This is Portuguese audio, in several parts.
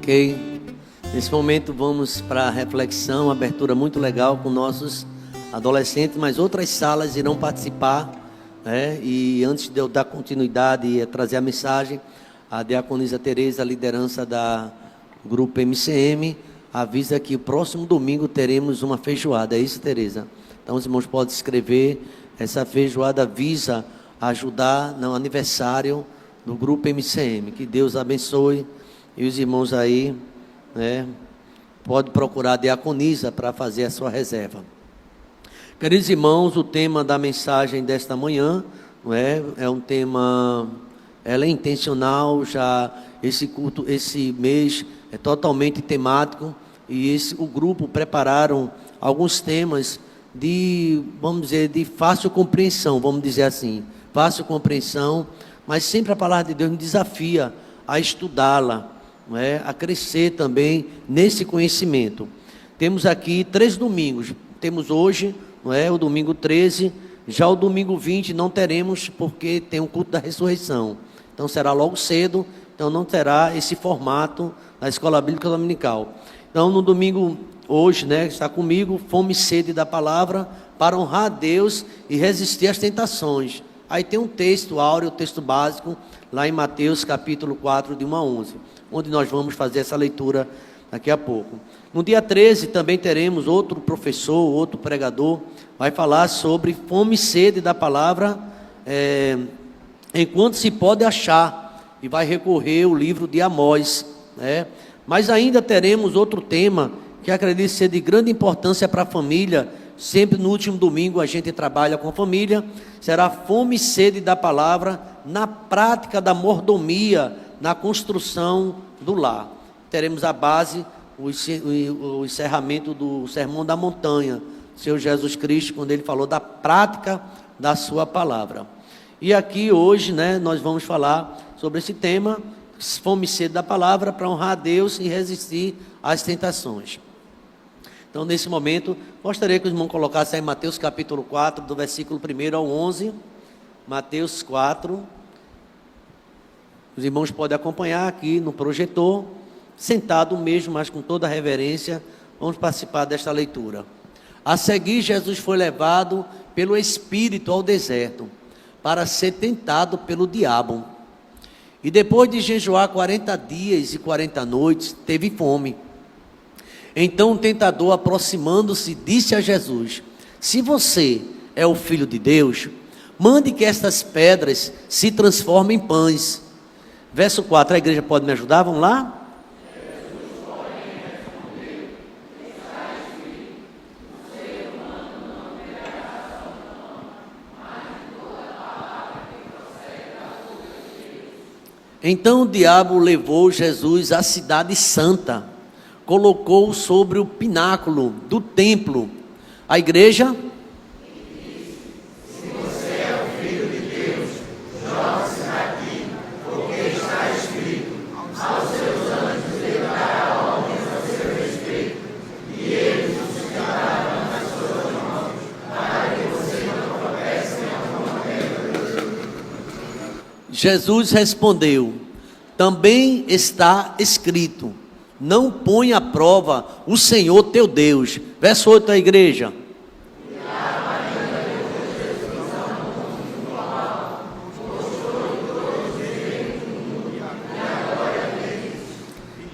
Ok. Nesse momento vamos para a reflexão, abertura muito legal com nossos adolescentes, mas outras salas irão participar, né? E antes de eu dar continuidade e trazer a mensagem, a diaconisa Tereza, a liderança da grupo MCM, avisa que o próximo domingo teremos uma feijoada. É isso, Tereza? Então os irmãos podem escrever. Essa feijoada visa ajudar no aniversário do grupo MCM. Que Deus abençoe. E os irmãos aí, né, pode procurar a diaconisa para fazer a sua reserva. Queridos irmãos, o tema da mensagem desta manhã, não é um tema, ela é intencional, já esse culto, esse mês é totalmente temático, e o grupo prepararam alguns temas de, vamos dizer, de fácil compreensão, vamos dizer assim, fácil compreensão, mas sempre a palavra de Deus me desafia a estudá-la, não é? A crescer também nesse conhecimento. Temos aqui 3 domingos. Temos hoje, não é, o domingo 13, já o domingo 20 não teremos, porque tem o culto da ressurreição. Então será logo cedo, então não terá esse formato da escola bíblica dominical. Então no domingo hoje, né, está comigo, fome e sede da palavra para honrar a Deus e resistir às tentações. Aí tem um texto áureo, texto básico, lá em Mateus capítulo 4, de 1 a 11, onde nós vamos fazer essa leitura daqui a pouco. No dia 13 também teremos outro professor, outro pregador, vai falar sobre fome e sede da palavra, enquanto se pode achar, e vai recorrer o livro de Amós, né? Mas ainda teremos outro tema, que acredito ser de grande importância para a família. Sempre no último domingo a gente trabalha com a família, será fome e sede da palavra na prática da mordomia, na construção do lar. Teremos a base, o encerramento do Sermão da Montanha, Senhor Jesus Cristo, quando ele falou da prática da sua palavra. E aqui hoje, né, nós vamos falar sobre esse tema, fome e sede da palavra, para honrar a Deus e resistir às tentações. Então, nesse momento, gostaria que os irmãos colocassem aí Mateus capítulo 4, do versículo 1 ao 11. Mateus 4. Os irmãos podem acompanhar aqui no projetor, sentado mesmo, mas com toda a reverência. Vamos participar desta leitura. A seguir, Jesus foi levado pelo Espírito ao deserto, para ser tentado pelo diabo. E depois de jejuar 40 dias e 40 noites, teve fome. Então o tentador, aproximando-se, disse a Jesus: se você é o Filho de Deus, mande que estas pedras se transformem em pães. Verso 4, a igreja pode me ajudar? Vamos lá? Então o diabo levou Jesus à cidade santa, colocou-o sobre o pináculo do templo. A igreja? Se você é o Filho de Deus, jogue-se daqui, porque está escrito: aos seus anjos ele dará ordens a seu respeito, e eles o sustentarão nas suas mãos, para que você não tropece em alguma pedra. Jesus respondeu: também está escrito: não põe à prova o Senhor teu Deus. Verso 8 da igreja.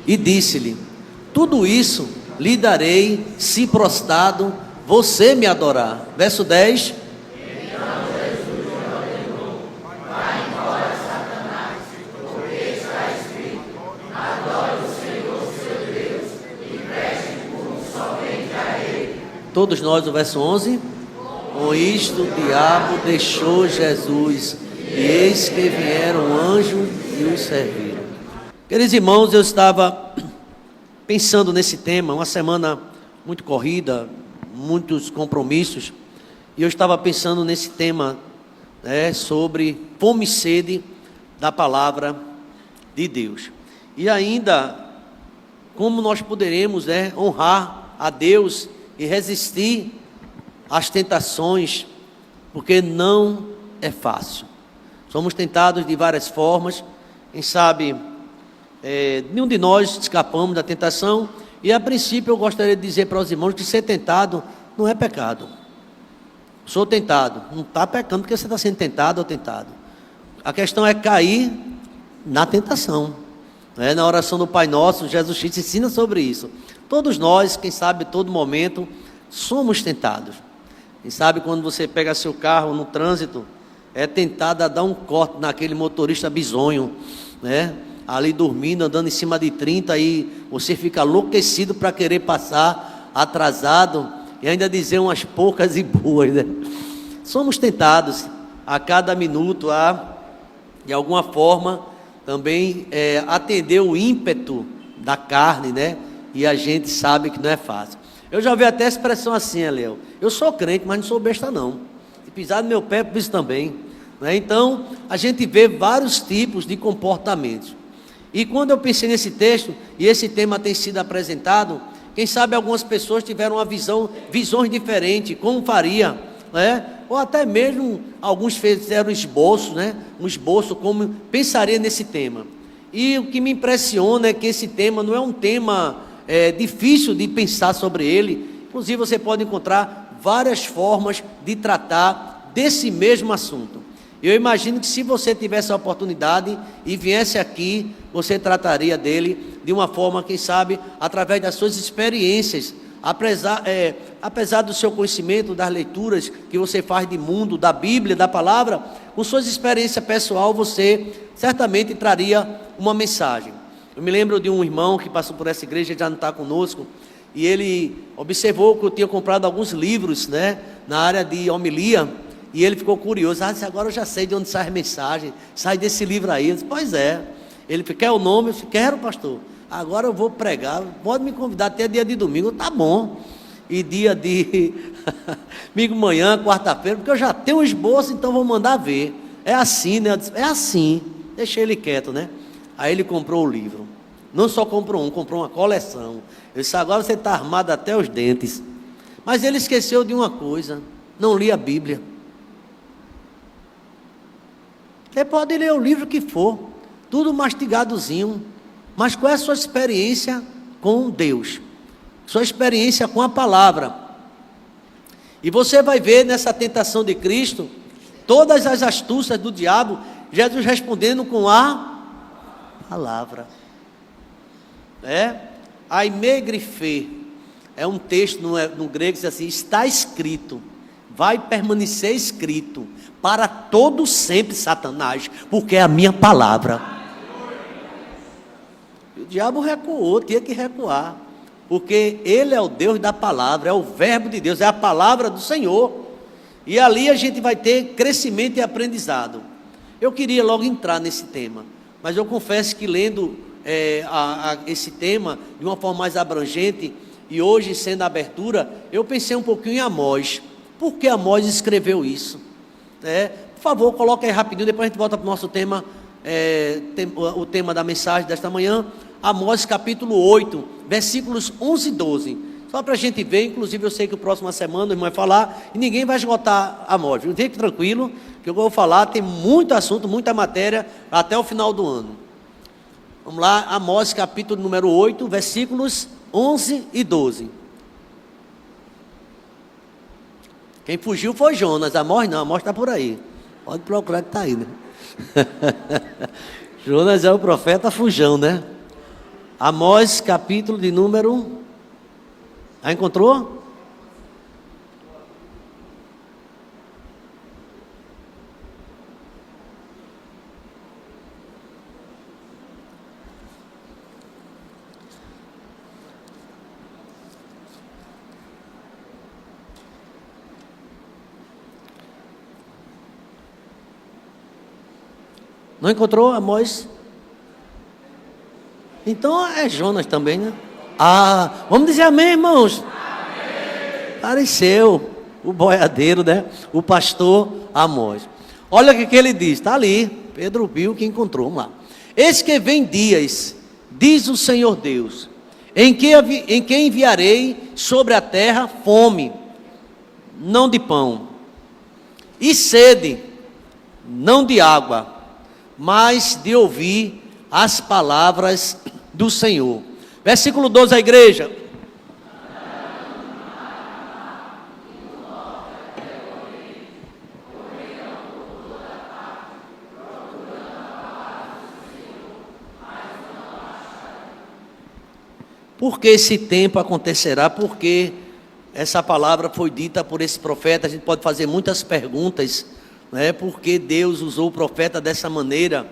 E disse-lhe: tudo isso lhe darei se prostrado você me adorar. Verso 10. Todos nós, o verso 11. Com isto o diabo deixou Jesus, e eis que vieram anjos e os serviram. Queridos irmãos, eu estava pensando nesse tema, uma semana muito corrida, muitos compromissos, e eu estava pensando nesse tema, né, sobre fome e sede da palavra de Deus. E ainda, como nós poderemos, honrar a Deus e resistir às tentações, porque não é fácil. Somos tentados de várias formas. Quem sabe Nenhum de nós escapamos da tentação. E a princípio eu gostaria de dizer para os irmãos que ser tentado não é pecado. Sou tentado, não está pecando porque você está sendo tentado ou tentado. A questão é cair na tentação. Na oração do Pai Nosso, Jesus Cristo ensina sobre isso. Todos nós, quem sabe, todo momento, somos tentados. Quem sabe quando você pega seu carro no trânsito, é tentado a dar um corte naquele motorista bizonho, né? Ali dormindo, andando em cima de 30, aí você fica enlouquecido para querer passar, atrasado, e ainda dizer umas poucas e boas, né? Somos tentados a cada minuto a, de alguma forma, também atender o ímpeto da carne, né? E a gente sabe que não é fácil. Eu já ouvi até a expressão assim, Léo: eu sou crente, mas não sou besta não. Se pisar no meu pé, piso também, né? Então, a gente vê vários tipos de comportamentos. E quando eu pensei nesse texto, e esse tema tem sido apresentado, quem sabe algumas pessoas tiveram visões diferentes, como faria, né? Ou até mesmo alguns fizeram esboço, né? Um esboço como pensaria nesse tema. E o que me impressiona é que esse tema não é um tema difícil de pensar sobre ele. Inclusive você pode encontrar várias formas de tratar desse mesmo assunto. Eu imagino que se você tivesse a oportunidade e viesse aqui, você trataria dele de uma forma, quem sabe, através das suas experiências. Apesar do seu conhecimento, das leituras que você faz de mundo, da Bíblia, da palavra, com suas experiências pessoais, você certamente traria uma mensagem. Eu me lembro de um irmão que passou por essa igreja, já não está conosco, e ele observou que eu tinha comprado alguns livros, né, na área de homilia, e ele ficou curioso: agora eu já sei de onde sai a mensagem, sai desse livro aí. Eu disse: pois é. Ele disse: quer o nome? Eu disse: quero, pastor. Agora eu vou pregar, pode me convidar até dia de domingo. Tá bom. E dia de domingo manhã, quarta-feira, porque eu já tenho um esboço, então vou mandar ver. É assim, né? Eu disse: é assim. Deixei ele quieto, né? Aí ele comprou o livro. Não só comprou um, comprou uma coleção. Eu disse: agora você está armado até os dentes. Mas ele esqueceu de uma coisa: não lia a Bíblia. Você pode ler o livro que for, tudo mastigadozinho, mas qual é a sua experiência com Deus? Sua experiência com a palavra? E você vai ver nessa tentação de Cristo, todas as astúcias do diabo, Jesus respondendo com a palavra. Aimegrifê, é um texto no grego que diz assim: está escrito, vai permanecer escrito, para todo sempre, Satanás, porque é a minha palavra. O diabo recuou, tinha que recuar, porque ele é o Deus da palavra, é o verbo de Deus, é a palavra do Senhor, e ali a gente vai ter crescimento e aprendizado. Eu queria logo entrar nesse tema, mas eu confesso que lendo esse tema de uma forma mais abrangente, e hoje sendo a abertura, eu pensei um pouquinho em Amós. Por que Amós escreveu isso? Por favor, coloque aí rapidinho, depois a gente volta para o nosso tema, o tema da mensagem desta manhã. Amós capítulo 8, versículos 11 e 12. Só para a gente ver, inclusive eu sei que a próxima semana o irmão vai falar, e ninguém vai esgotar Amós. Fique tranquilo, que eu vou falar, tem muito assunto, muita matéria, até o final do ano. Vamos lá, Amós capítulo número 8, versículos 11 e 12. Quem fugiu foi Jonas, Amós não, Amós está por aí. Pode procurar que está aí, né? Jonas é o profeta fujão, né? Amós, capítulo de número... Já encontrou? Não encontrou, Amós? Então é Jonas também, né? Vamos dizer amém, irmãos? Amém. Apareceu o boiadeiro, né? O pastor Amós. Olha o que ele diz, está ali. Pedro viu que encontrou, vamos lá. Eis que vem dias, diz o Senhor Deus, em que enviarei sobre a terra fome, não de pão, e sede, não de água, mas de ouvir as palavras do Senhor. Versículo 12, a igreja. Por que esse tempo acontecerá? Porque essa palavra foi dita por esse profeta. A gente pode fazer muitas perguntas, né? Por que Deus usou o profeta dessa maneira?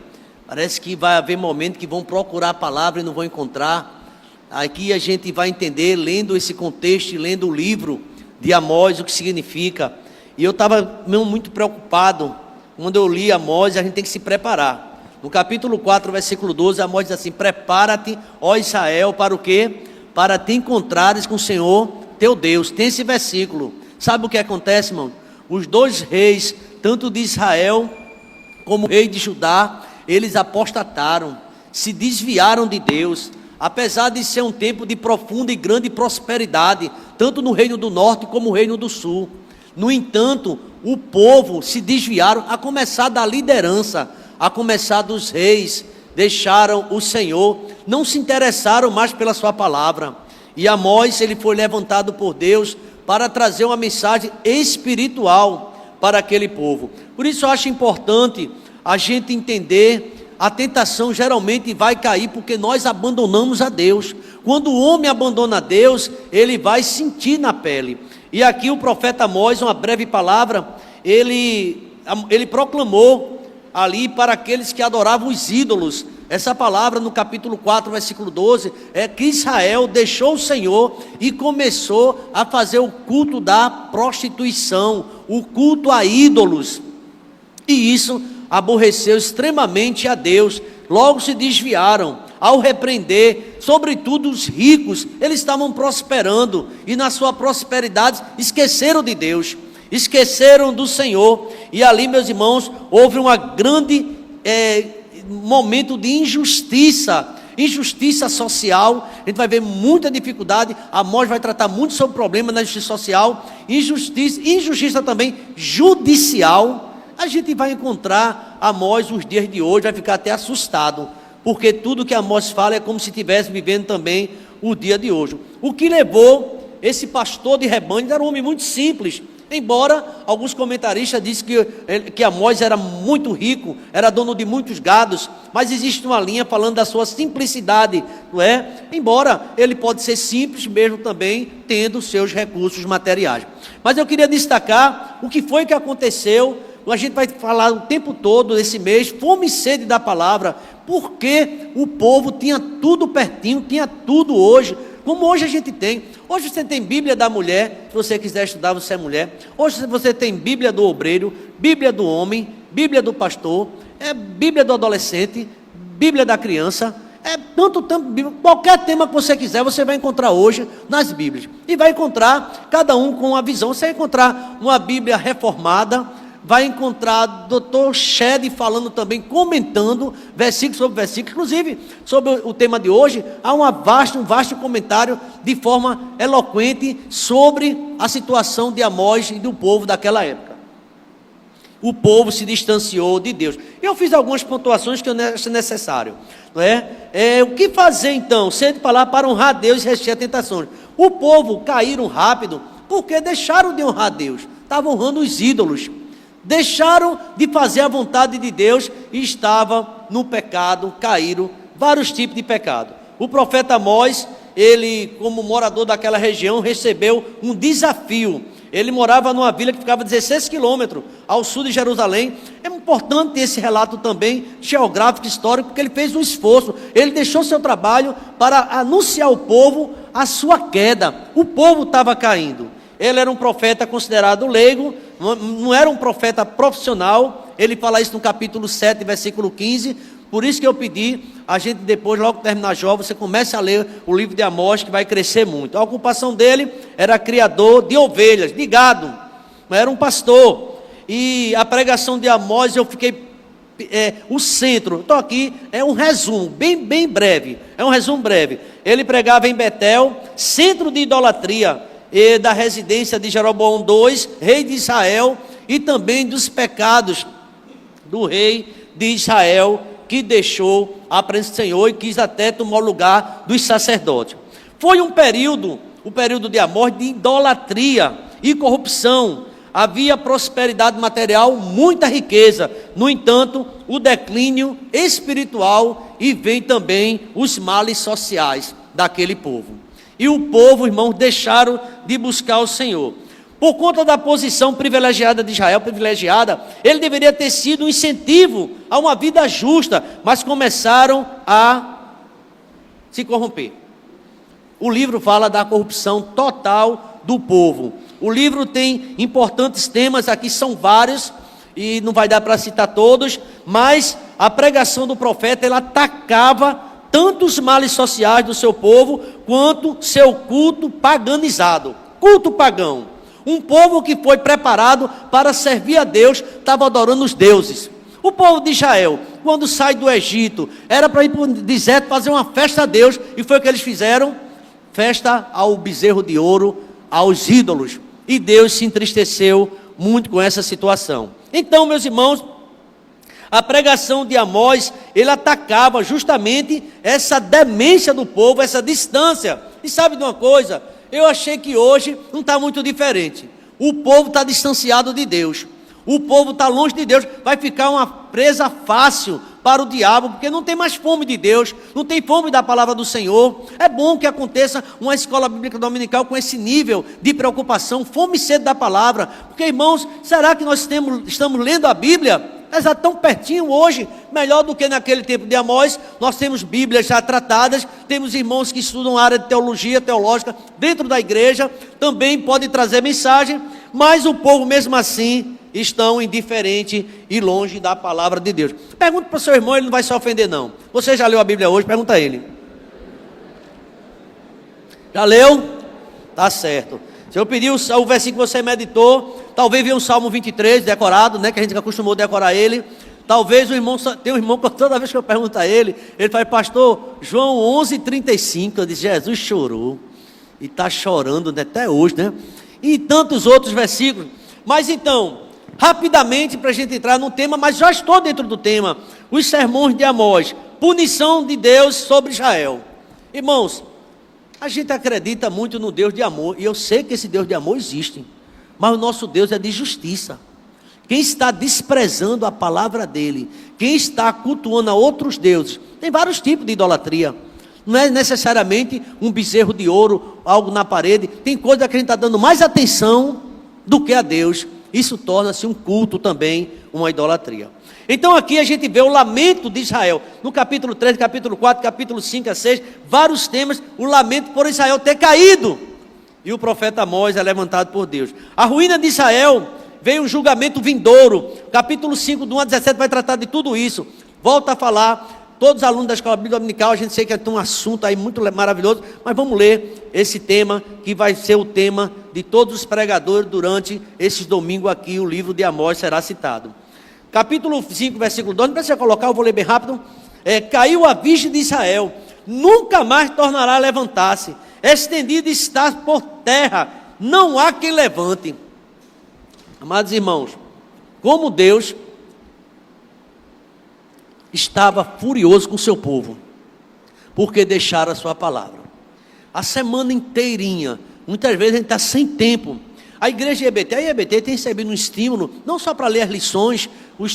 Parece que vai haver momentos que vão procurar a palavra e não vão encontrar. Aqui a gente vai entender, lendo esse contexto e lendo o livro de Amós, o que significa. E eu estava muito preocupado. Quando eu li Amós, a gente tem que se preparar. No capítulo 4, versículo 12, Amós diz assim: prepara-te, ó Israel, para o quê? Para te encontrares com o Senhor teu Deus. Tem esse versículo. Sabe o que acontece, irmão? Os dois reis, tanto de Israel como o rei de Judá, eles apostataram, se desviaram de Deus. Apesar de ser um tempo de profunda e grande prosperidade, tanto no reino do norte como no reino do sul. No entanto, o povo se desviaram, a começar da liderança, a começar dos reis, deixaram o Senhor, não se interessaram mais pela sua palavra. E Amós, ele foi levantado por Deus para trazer uma mensagem espiritual para aquele povo. Por isso eu acho importante a gente entender, a tentação geralmente vai cair porque nós abandonamos a Deus. Quando o homem abandona a Deus, ele vai sentir na pele. E aqui o profeta Amós, uma breve palavra, ele proclamou ali para aqueles que adoravam os ídolos. Essa palavra no capítulo 4, versículo 12, é que Israel deixou o Senhor e começou a fazer o culto da prostituição, o culto a ídolos. E isso aborreceu extremamente a Deus. Logo se desviaram. Ao repreender, sobretudo os ricos, eles estavam prosperando e na sua prosperidade esqueceram de Deus, esqueceram do Senhor. E ali, meus irmãos, houve uma grande momento de injustiça social. A gente vai ver muita dificuldade. Amós vai tratar muito sobre o problema da justiça social, injustiça também judicial. A gente vai encontrar Amós nos dias de hoje, vai ficar até assustado, porque tudo que Amós fala é como se estivesse vivendo também o dia de hoje. O que levou esse pastor de rebanho, era um homem muito simples, embora alguns comentaristas dizem que Amós era muito rico, era dono de muitos gados, mas existe uma linha falando da sua simplicidade, não é? Embora ele pode ser simples mesmo também tendo seus recursos materiais. Mas eu queria destacar o que foi que aconteceu. A gente vai falar o tempo todo esse mês, fome e sede da palavra, porque o povo tinha tudo pertinho, tinha tudo hoje, como hoje a gente tem. Hoje você tem Bíblia da mulher, se você quiser estudar, você é mulher. Hoje você tem Bíblia do obreiro, Bíblia do homem, Bíblia do pastor, Bíblia do adolescente, Bíblia da criança, qualquer tema que você quiser, você vai encontrar hoje nas Bíblias. E vai encontrar cada um com uma visão. Você vai encontrar uma Bíblia reformada, vai encontrar Dr. Shed falando também, comentando versículo sobre versículo. Inclusive, sobre o tema de hoje, há um vasto comentário de forma eloquente sobre a situação de Amós e do povo daquela época. O povo se distanciou de Deus. Eu fiz algumas pontuações que eu acho necessário. Não é? O que fazer então? Sede palavra para honrar a Deus e resistir a tentações. O povo caíram rápido porque deixaram de honrar a Deus. Estavam honrando os ídolos. Deixaram de fazer a vontade de Deus e estavam no pecado, caíram, vários tipos de pecado. O profeta Amós, ele, como morador daquela região, recebeu um desafio. Ele morava numa vila que ficava 16 quilômetros ao sul de Jerusalém. É importante esse relato também, geográfico, histórico, porque ele fez um esforço. Ele deixou seu trabalho para anunciar ao povo a sua queda. O povo estava caindo. Ele era um profeta considerado leigo, não era um profeta profissional. Ele fala isso no capítulo 7, versículo 15. Por isso que eu pedi, a gente depois, logo que terminar a jovem, você comece a ler o livro de Amós, que vai crescer muito. A ocupação dele era criador de ovelhas, de gado, era um pastor. E a pregação de Amós, eu fiquei, o centro, estou aqui, é um resumo, bem breve, é um resumo breve. Ele pregava em Betel, centro de idolatria, e da residência de Jeroboão II, rei de Israel, e também dos pecados do rei de Israel, que deixou a presença do Senhor e quis até tomar o lugar dos sacerdotes. Foi um período, o período de Amós, de idolatria e corrupção. Havia prosperidade material, muita riqueza. No entanto, o declínio espiritual e vem também os males sociais daquele povo. E o povo, irmãos, deixaram de buscar o Senhor. Por conta da posição privilegiada de Israel, ele deveria ter sido um incentivo a uma vida justa, mas começaram a se corromper. O livro fala da corrupção total do povo. O livro tem importantes temas, aqui são vários, e não vai dar para citar todos, mas a pregação do profeta, ela atacava tanto os males sociais do seu povo, quanto seu culto paganizado, culto pagão. Um povo que foi preparado para servir a Deus, estava adorando os deuses. O povo de Israel, quando sai do Egito, era para ir para o deserto fazer uma festa a Deus, e foi o que eles fizeram, festa ao bezerro de ouro, aos ídolos. E Deus se entristeceu muito com essa situação. Então, meus irmãos, a pregação de Amós, ele atacava justamente essa demência do povo, essa distância. E sabe de uma coisa? Eu achei que hoje não está muito diferente. O povo está distanciado de Deus. O povo está longe de Deus. Vai ficar uma presa fácil para o diabo, porque não tem mais fome de Deus, não tem fome da palavra do Senhor. É bom que aconteça uma escola bíblica dominical com esse nível de preocupação, fome e sede da palavra. Porque, irmãos, será que nós estamos lendo a Bíblia? Está tão pertinho hoje, melhor do que naquele tempo de Amós. Nós temos Bíblias já tratadas, temos irmãos que estudam a área de teologia, teológica, dentro da igreja, também podem trazer mensagem, mas o povo mesmo assim estão indiferentes e longe da palavra de Deus. Pergunta para o seu irmão, ele não vai se ofender não. Você já leu a Bíblia hoje? Pergunta a ele. Já leu? Tá certo. Se eu pedir o versículo que você meditou, talvez venha o Salmo 23 decorado, né, que a gente acostumou a decorar ele. Talvez tem um irmão que toda vez que eu pergunto a ele fala, pastor, João 11:35, eu disse, Jesus chorou, e está chorando, né, até hoje, né, e tantos outros versículos. Mas então, rapidamente, para a gente entrar no tema, mas já estou dentro do tema, os sermões de Amós, punição de Deus sobre Israel. Irmãos, a gente acredita muito no Deus de amor, e eu sei que esse Deus de amor existe, mas o nosso Deus é de justiça. Quem está desprezando a palavra dele, quem está cultuando a outros deuses, tem vários tipos de idolatria, não é necessariamente um bezerro de ouro, algo na parede, tem coisa que a gente está dando mais atenção do que a Deus, isso torna-se um culto também, uma idolatria. Então aqui a gente vê o lamento de Israel, no capítulo 3, capítulo 4, capítulo 5 a 6, vários temas, o lamento por Israel ter caído, e o profeta Amós é levantado por Deus. A ruína de Israel, veio um julgamento vindouro, capítulo 5, do 1 a 17, vai tratar de tudo isso. Volta a falar, todos os alunos da escola bíblica dominical, a gente sei que é um assunto aí muito maravilhoso, mas vamos ler esse tema, que vai ser o tema de todos os pregadores durante esses domingos aqui, o livro de Amós será citado. Capítulo 5, versículo 2, não precisa colocar, eu vou ler bem rápido. Caiu a virgem de Israel, nunca mais tornará a levantar-se, estendida está por terra, não há quem levante. Amados irmãos, como Deus estava furioso com o seu povo, porque deixaram a sua palavra. A semana inteirinha, muitas vezes a gente está sem tempo. A igreja IEBT tem recebido um estímulo, não só para ler as lições,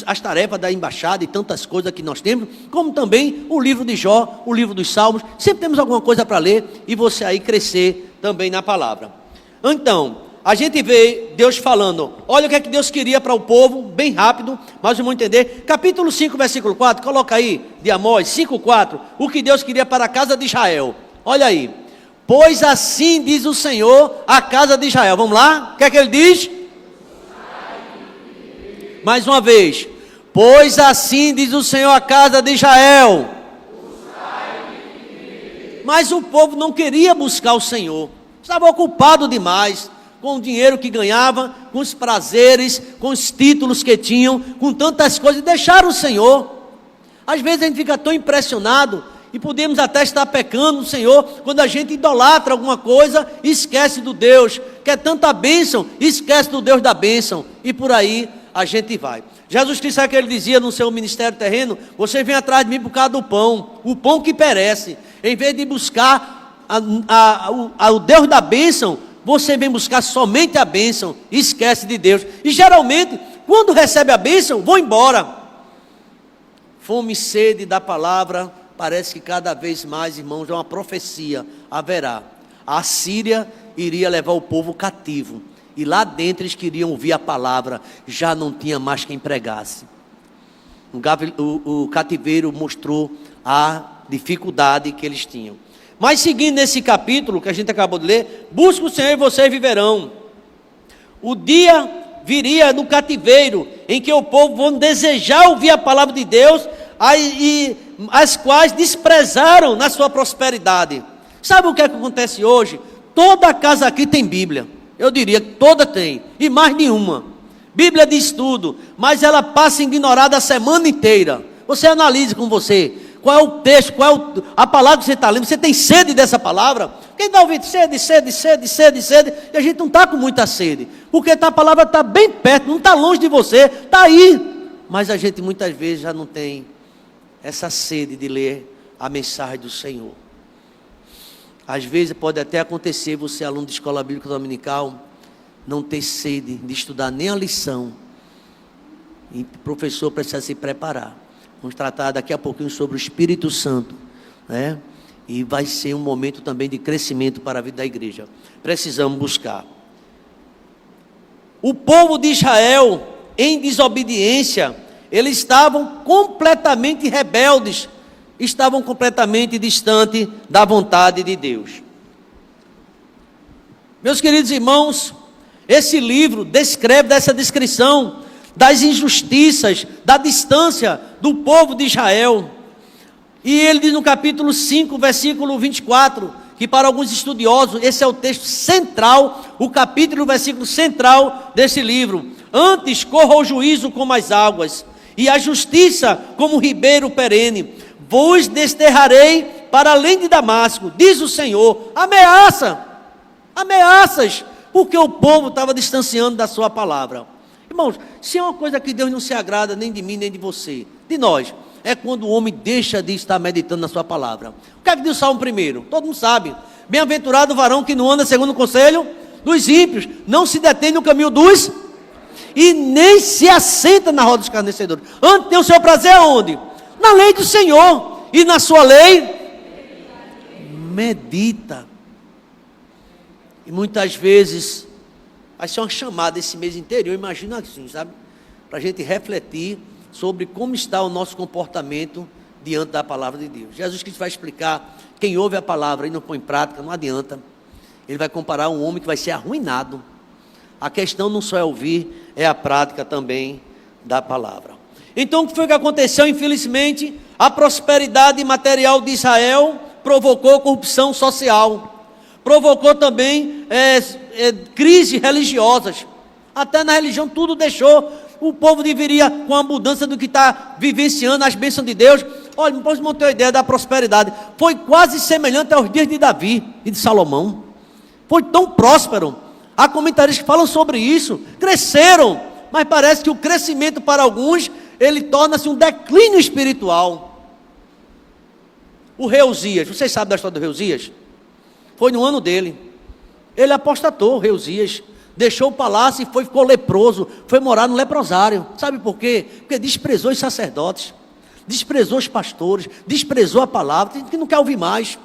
as tarefas da embaixada e tantas coisas que nós temos, como também o livro de Jó, o livro dos Salmos, sempre temos alguma coisa para ler, e você aí crescer também na palavra. Então, a gente vê Deus falando, olha o que é que Deus queria para o povo, bem rápido, mas vamos entender, capítulo 5, versículo 4, coloca aí, de Amós, 5:4, o que Deus queria para a casa de Israel, olha aí, pois assim diz o Senhor, a casa de Israel, vamos lá, o que é que ele diz? Mais uma vez, pois assim diz o Senhor, a casa de Israel, mas o povo não queria buscar o Senhor, estava ocupado demais, com o dinheiro que ganhava, com os prazeres, com os títulos que tinham, com tantas coisas, deixaram o Senhor. Às vezes a gente fica tão impressionado, e podemos até estar pecando no Senhor, quando a gente idolatra alguma coisa, e esquece do Deus, quer tanta bênção, e esquece do Deus da bênção, e por aí a gente vai. Jesus Cristo, sabe o que ele dizia no seu ministério terreno? Você vem atrás de mim por causa do pão, o pão que perece. Em vez de buscar o Deus da bênção, você vem buscar somente a bênção e esquece de Deus. E geralmente, quando recebe a bênção, vão embora. Fome e sede da palavra, parece que cada vez mais, irmãos, é uma profecia, haverá. A Síria iria levar o povo cativo. E lá dentro eles queriam ouvir a palavra, já não tinha mais quem pregasse. O cativeiro mostrou a dificuldade que eles tinham. Mas seguindo nesse capítulo que a gente acabou de ler, busca o Senhor e vocês viverão. O dia viria no cativeiro, em que o povo vão desejar ouvir a palavra de Deus, as quais desprezaram na sua prosperidade. Sabe o que é que acontece hoje? Toda casa aqui tem Bíblia. Eu diria que toda tem, e mais nenhuma. Bíblia diz tudo, mas ela passa ignorada a semana inteira. Você analise com você, qual é o texto, qual é a palavra que você está lendo. Você tem sede dessa palavra? Quem está ouvindo? Sede, e a gente não está com muita sede, porque a palavra está bem perto, não está longe de você, está aí. Mas a gente muitas vezes já não tem essa sede de ler a mensagem do Senhor. Às vezes pode até acontecer, você aluno de escola bíblica dominical, não ter sede de estudar nem a lição. E o professor precisa se preparar. Vamos tratar daqui a pouquinho sobre o Espírito Santo, né? E vai ser um momento também de crescimento para a vida da igreja. Precisamos buscar. O povo de Israel, em desobediência, eles estavam completamente rebeldes, estavam completamente distantes da vontade de Deus. Meus queridos irmãos, esse livro descreve dessa descrição das injustiças, da distância do povo de Israel. E ele diz no capítulo 5, versículo 24, que para alguns estudiosos esse é o texto central, o capítulo, o versículo central desse livro. Antes corra o juízo como as águas, e a justiça como um ribeiro perene. Vos desterrarei para além de Damasco, diz o Senhor. Ameaças, porque o povo estava distanciando da sua palavra. Irmãos, se é uma coisa que Deus não se agrada nem de mim, nem de você, de nós, é quando o homem deixa de estar meditando na sua palavra. O que é que diz o Salmo 1? Todo mundo sabe. Bem-aventurado o varão que não anda segundo o conselho dos ímpios, não se detém no caminho dos, e nem se assenta na roda dos escarnecedores. Antes tem o seu prazer aonde? Na lei do Senhor, e na sua lei medita. E muitas vezes vai ser uma chamada esse mês inteiro, eu imagino assim, sabe? Para a gente refletir sobre como está o nosso comportamento diante da palavra de Deus. Jesus Cristo vai explicar, quem ouve a palavra e não põe em prática, não adianta. Ele vai comparar um homem que vai ser arruinado. A questão não só é ouvir, é a prática também da palavra. Então o que foi que aconteceu? Infelizmente, a prosperidade material de Israel provocou corrupção social, provocou também crises religiosas. Até na religião tudo deixou. O povo deveria, com a mudança do que está vivenciando, as bênçãos de Deus. Olha, depois montei a ideia da prosperidade. Foi quase semelhante aos dias de Davi e de Salomão. Foi tão próspero. Há comentaristas que falam sobre isso. Cresceram, mas parece que o crescimento para alguns, ele torna-se um declínio espiritual. O rei Uzias, vocês sabem da história do rei Uzias? Foi no ano dele. Ele apostatou, o rei Uzias. Deixou o palácio e ficou leproso, foi morar no leprosário. Sabe por quê? Porque desprezou os sacerdotes, desprezou os pastores, desprezou a palavra, tem gente que não quer ouvir mais.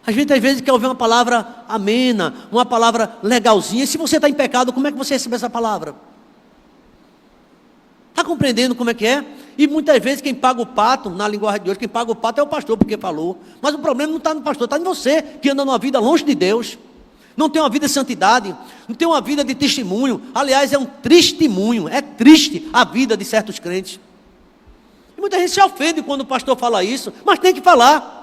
A gente às vezes quer ouvir uma palavra amena, uma palavra legalzinha. Se você está em pecado, como é que você recebe essa palavra? Está compreendendo como é que é? E muitas vezes quem paga o pato, na linguagem de hoje, quem paga o pato é o pastor, porque falou. Mas o problema não está no pastor, está em você, que anda numa vida longe de Deus. Não tem uma vida de santidade, não tem uma vida de testemunho. Aliás, é um testemunho, é triste a vida de certos crentes. E muita gente se ofende quando o pastor fala isso, mas tem que falar.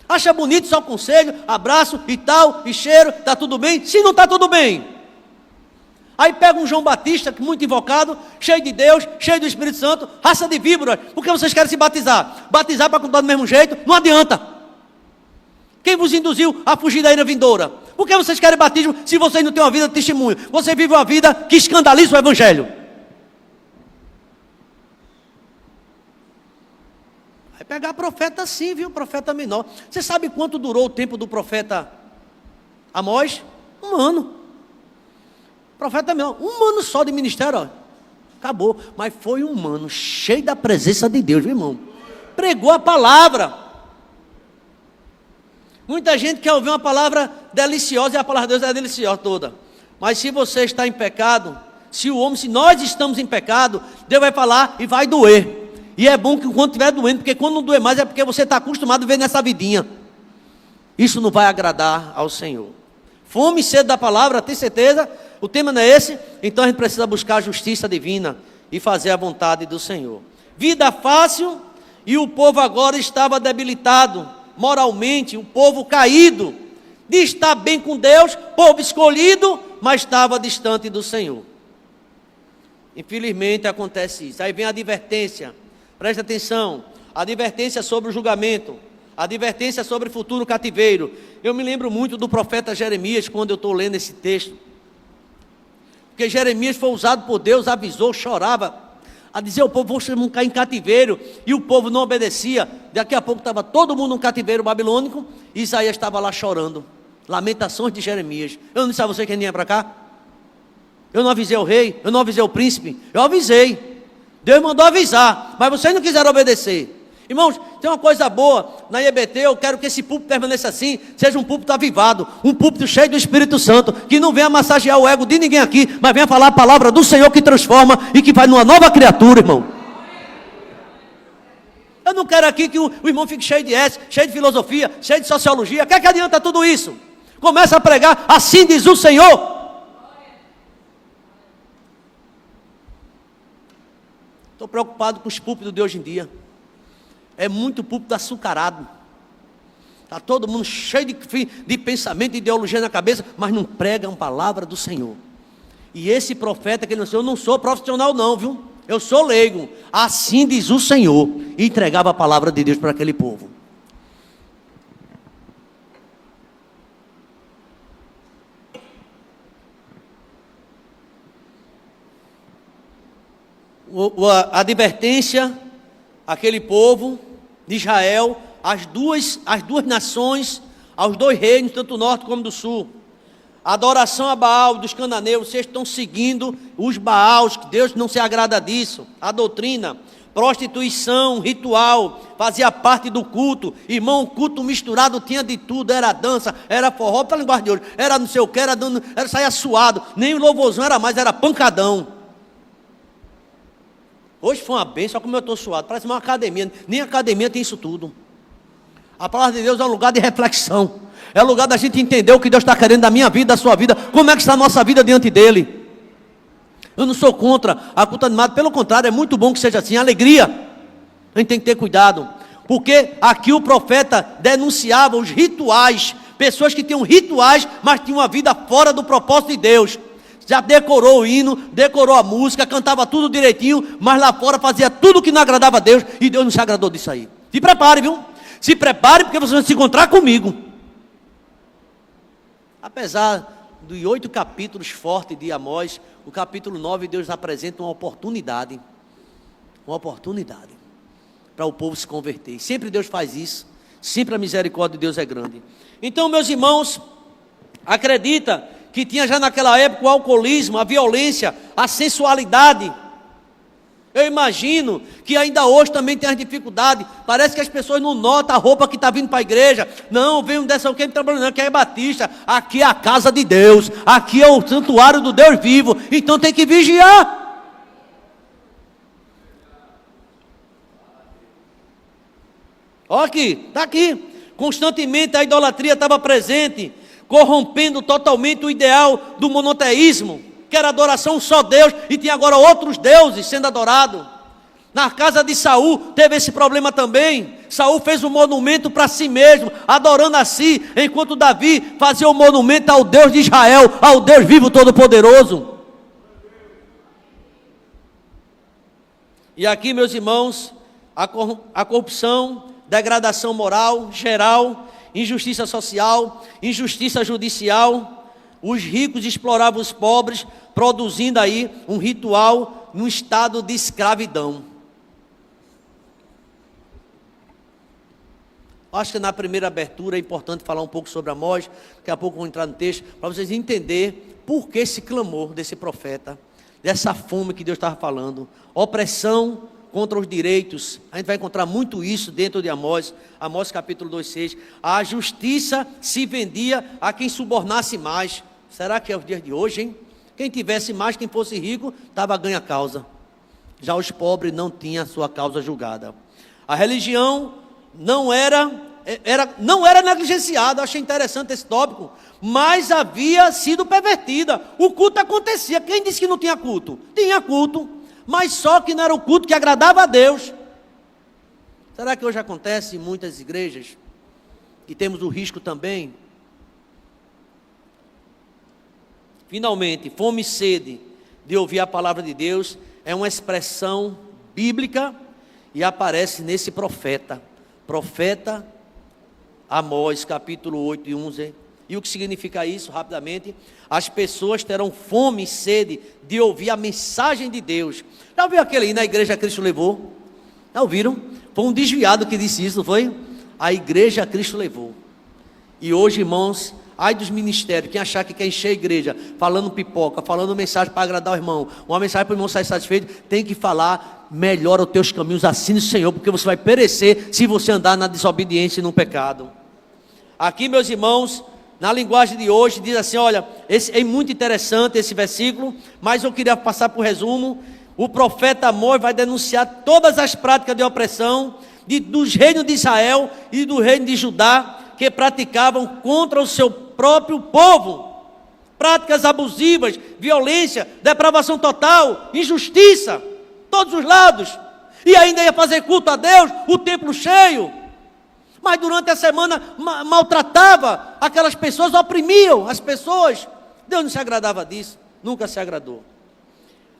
Acha bonito só conselho, abraço e tal, e cheiro, está tudo bem? Se não está tudo bem. Aí pega um João Batista, muito invocado, cheio de Deus, cheio do Espírito Santo, raça de víboras. Por que vocês querem se batizar? Batizar para contar do mesmo jeito? Não adianta. Quem vos induziu a fugir da ira vindoura? Por que vocês querem batismo se vocês não têm uma vida de testemunho? Você vive uma vida que escandaliza o Evangelho. Vai pegar profeta sim, viu? Profeta menor. Você sabe quanto durou o tempo do profeta Amós? 1 ano. Profeta menor, 1 ano só de ministério, ó. Acabou. Mas foi 1 ano cheio da presença de Deus, viu, irmão? Pregou a palavra. Muita gente quer ouvir uma palavra deliciosa, e a palavra de Deus é deliciosa toda. Mas se você está em pecado, se nós estamos em pecado, Deus vai falar e vai doer. E é bom que quando estiver doendo, porque quando não doer mais é porque você está acostumado a ver nessa vidinha. Isso não vai agradar ao Senhor. Fome e sede da palavra, tem certeza? O tema não é esse? Então a gente precisa buscar a justiça divina e fazer a vontade do Senhor. Vida fácil, e o povo agora estava debilitado, moralmente, o povo caído, de estar bem com Deus, povo escolhido, mas estava distante do Senhor. Infelizmente acontece isso. Aí vem a advertência, presta atenção, a advertência sobre o julgamento, a advertência sobre o futuro cativeiro. Eu me lembro muito do profeta Jeremias, quando eu estou lendo esse texto, porque Jeremias foi usado por Deus, avisou, chorava, a dizer ao povo, vocês vão cair em cativeiro, e o povo não obedecia. Daqui a pouco estava todo mundo no cativeiro babilônico, e Isaías estava lá chorando, lamentações de Jeremias. Eu não disse a você que vinha para cá? Eu não avisei o rei, eu não avisei o príncipe, eu avisei, Deus mandou avisar, mas vocês não quiseram obedecer. Irmãos, tem uma coisa boa na IEBT, eu quero que esse púlpito permaneça assim, seja um púlpito avivado, um púlpito cheio do Espírito Santo, que não venha massagear o ego de ninguém aqui, mas venha falar a palavra do Senhor que transforma e que vai numa nova criatura, irmão. Eu não quero aqui que o irmão fique cheio de S, cheio de filosofia, cheio de sociologia. O que é que adianta tudo isso? Começa a pregar, assim diz o Senhor. Estou preocupado com os púlpitos de hoje em dia. É muito púlpito açucarado. Está todo mundo cheio de pensamento, de ideologia na cabeça, mas não pregam a palavra do Senhor. E esse profeta que eu não sou profissional não, viu? Eu sou leigo. Assim diz o Senhor. E entregava a palavra de Deus para aquele povo. A advertência, aquele povo de Israel, as duas nações, aos 2 reinos, tanto do norte como do sul. A adoração a Baal dos cananeus, vocês estão seguindo os Baals, que Deus não se agrada disso. A doutrina, prostituição, ritual, fazia parte do culto. Irmão, o culto misturado tinha de tudo, era dança, era forró, para a linguagem de hoje, era não sei o que, era saia suado, nem o louvorzão era mais, era pancadão. Hoje foi uma bênção, como eu estou suado, parece uma academia, nem academia tem isso tudo. A palavra de Deus é um lugar de reflexão, é um lugar da gente entender o que Deus está querendo da minha vida, da sua vida, como é que está a nossa vida diante dEle. Eu não sou contra a culto animado, pelo contrário, é muito bom que seja assim, alegria. A gente tem que ter cuidado, porque aqui o profeta denunciava os rituais, pessoas que tinham rituais, mas tinham uma vida fora do propósito de Deus. Já decorou o hino, decorou a música, cantava tudo direitinho, mas lá fora fazia tudo que não agradava a Deus, e Deus não se agradou disso aí. Se prepare, viu? Se prepare, porque você vai se encontrar comigo. Apesar dos 8 capítulos fortes de Amós, o capítulo 9, Deus apresenta uma oportunidade para o povo se converter. Sempre Deus faz isso, sempre a misericórdia de Deus é grande. Então, meus irmãos, acredita que tinha já naquela época o alcoolismo, a violência, a sensualidade. Eu imagino que ainda hoje também tem as dificuldades. Parece que as pessoas não notam a roupa que está vindo para a igreja. Não, vem um dessa alguém trabalhando, aqui é batista, aqui é a casa de Deus, aqui é o santuário do Deus vivo, então tem que vigiar. Olha aqui, está aqui. Constantemente a idolatria estava presente, corrompendo totalmente o ideal do monoteísmo, que era adoração só a Deus, e tinha agora outros deuses sendo adorados. Na casa de Saul teve esse problema também. Saul fez um monumento para si mesmo, adorando a si, enquanto Davi fazia um monumento ao Deus de Israel, ao Deus vivo todo-poderoso. E aqui, meus irmãos, a corrupção, degradação moral geral, injustiça social, injustiça judicial. Os ricos exploravam os pobres, produzindo aí um ritual num estado de escravidão. Acho que na primeira abertura é importante falar um pouco sobre Amós, daqui a pouco vou entrar no texto, para vocês entenderem por que esse clamor desse profeta, dessa fome que Deus estava falando, opressão contra os direitos. A gente vai encontrar muito isso dentro de Amós, Amós capítulo 2:6. A justiça se vendia a quem subornasse mais. Será que é os dias de hoje, hein? Quem tivesse mais, quem fosse rico, estava ganha causa. Já os pobres não tinham a sua causa julgada. A religião não era negligenciada. Eu achei interessante esse tópico, mas havia sido pervertida. O culto acontecia. Quem disse que não tinha culto? Tinha culto, mas só que não era o culto que agradava a Deus. Será que hoje acontece em muitas igrejas? E temos o risco também. Finalmente, fome e sede de ouvir a palavra de Deus é uma expressão bíblica e aparece nesse profeta Amós, capítulo 8 e 11. E o que significa isso, rapidamente? As pessoas terão fome e sede de ouvir a mensagem de Deus. Já ouviu aquele aí na igreja Cristo levou? Já ouviram? Foi um desviado que disse isso, não foi? A igreja Cristo levou. E hoje, irmãos, ai dos ministérios, quem achar que quer encher a igreja, falando pipoca, falando mensagem para agradar o irmão, uma mensagem para o irmão sair satisfeito, tem que falar, melhora os teus caminhos, assim no Senhor, porque você vai perecer se você andar na desobediência e no pecado. Aqui, meus irmãos, na linguagem de hoje, diz assim, olha, é muito interessante esse versículo, mas eu queria passar por resumo. O profeta Amós vai denunciar todas as práticas de opressão dos reinos de Israel e do reino de Judá, que praticavam contra o seu próprio povo. Práticas abusivas, violência, depravação total, injustiça, todos os lados. E ainda ia fazer culto a Deus, o templo cheio. Mas durante a semana maltratava aquelas pessoas, oprimiam as pessoas. Deus não se agradava disso, nunca se agradou.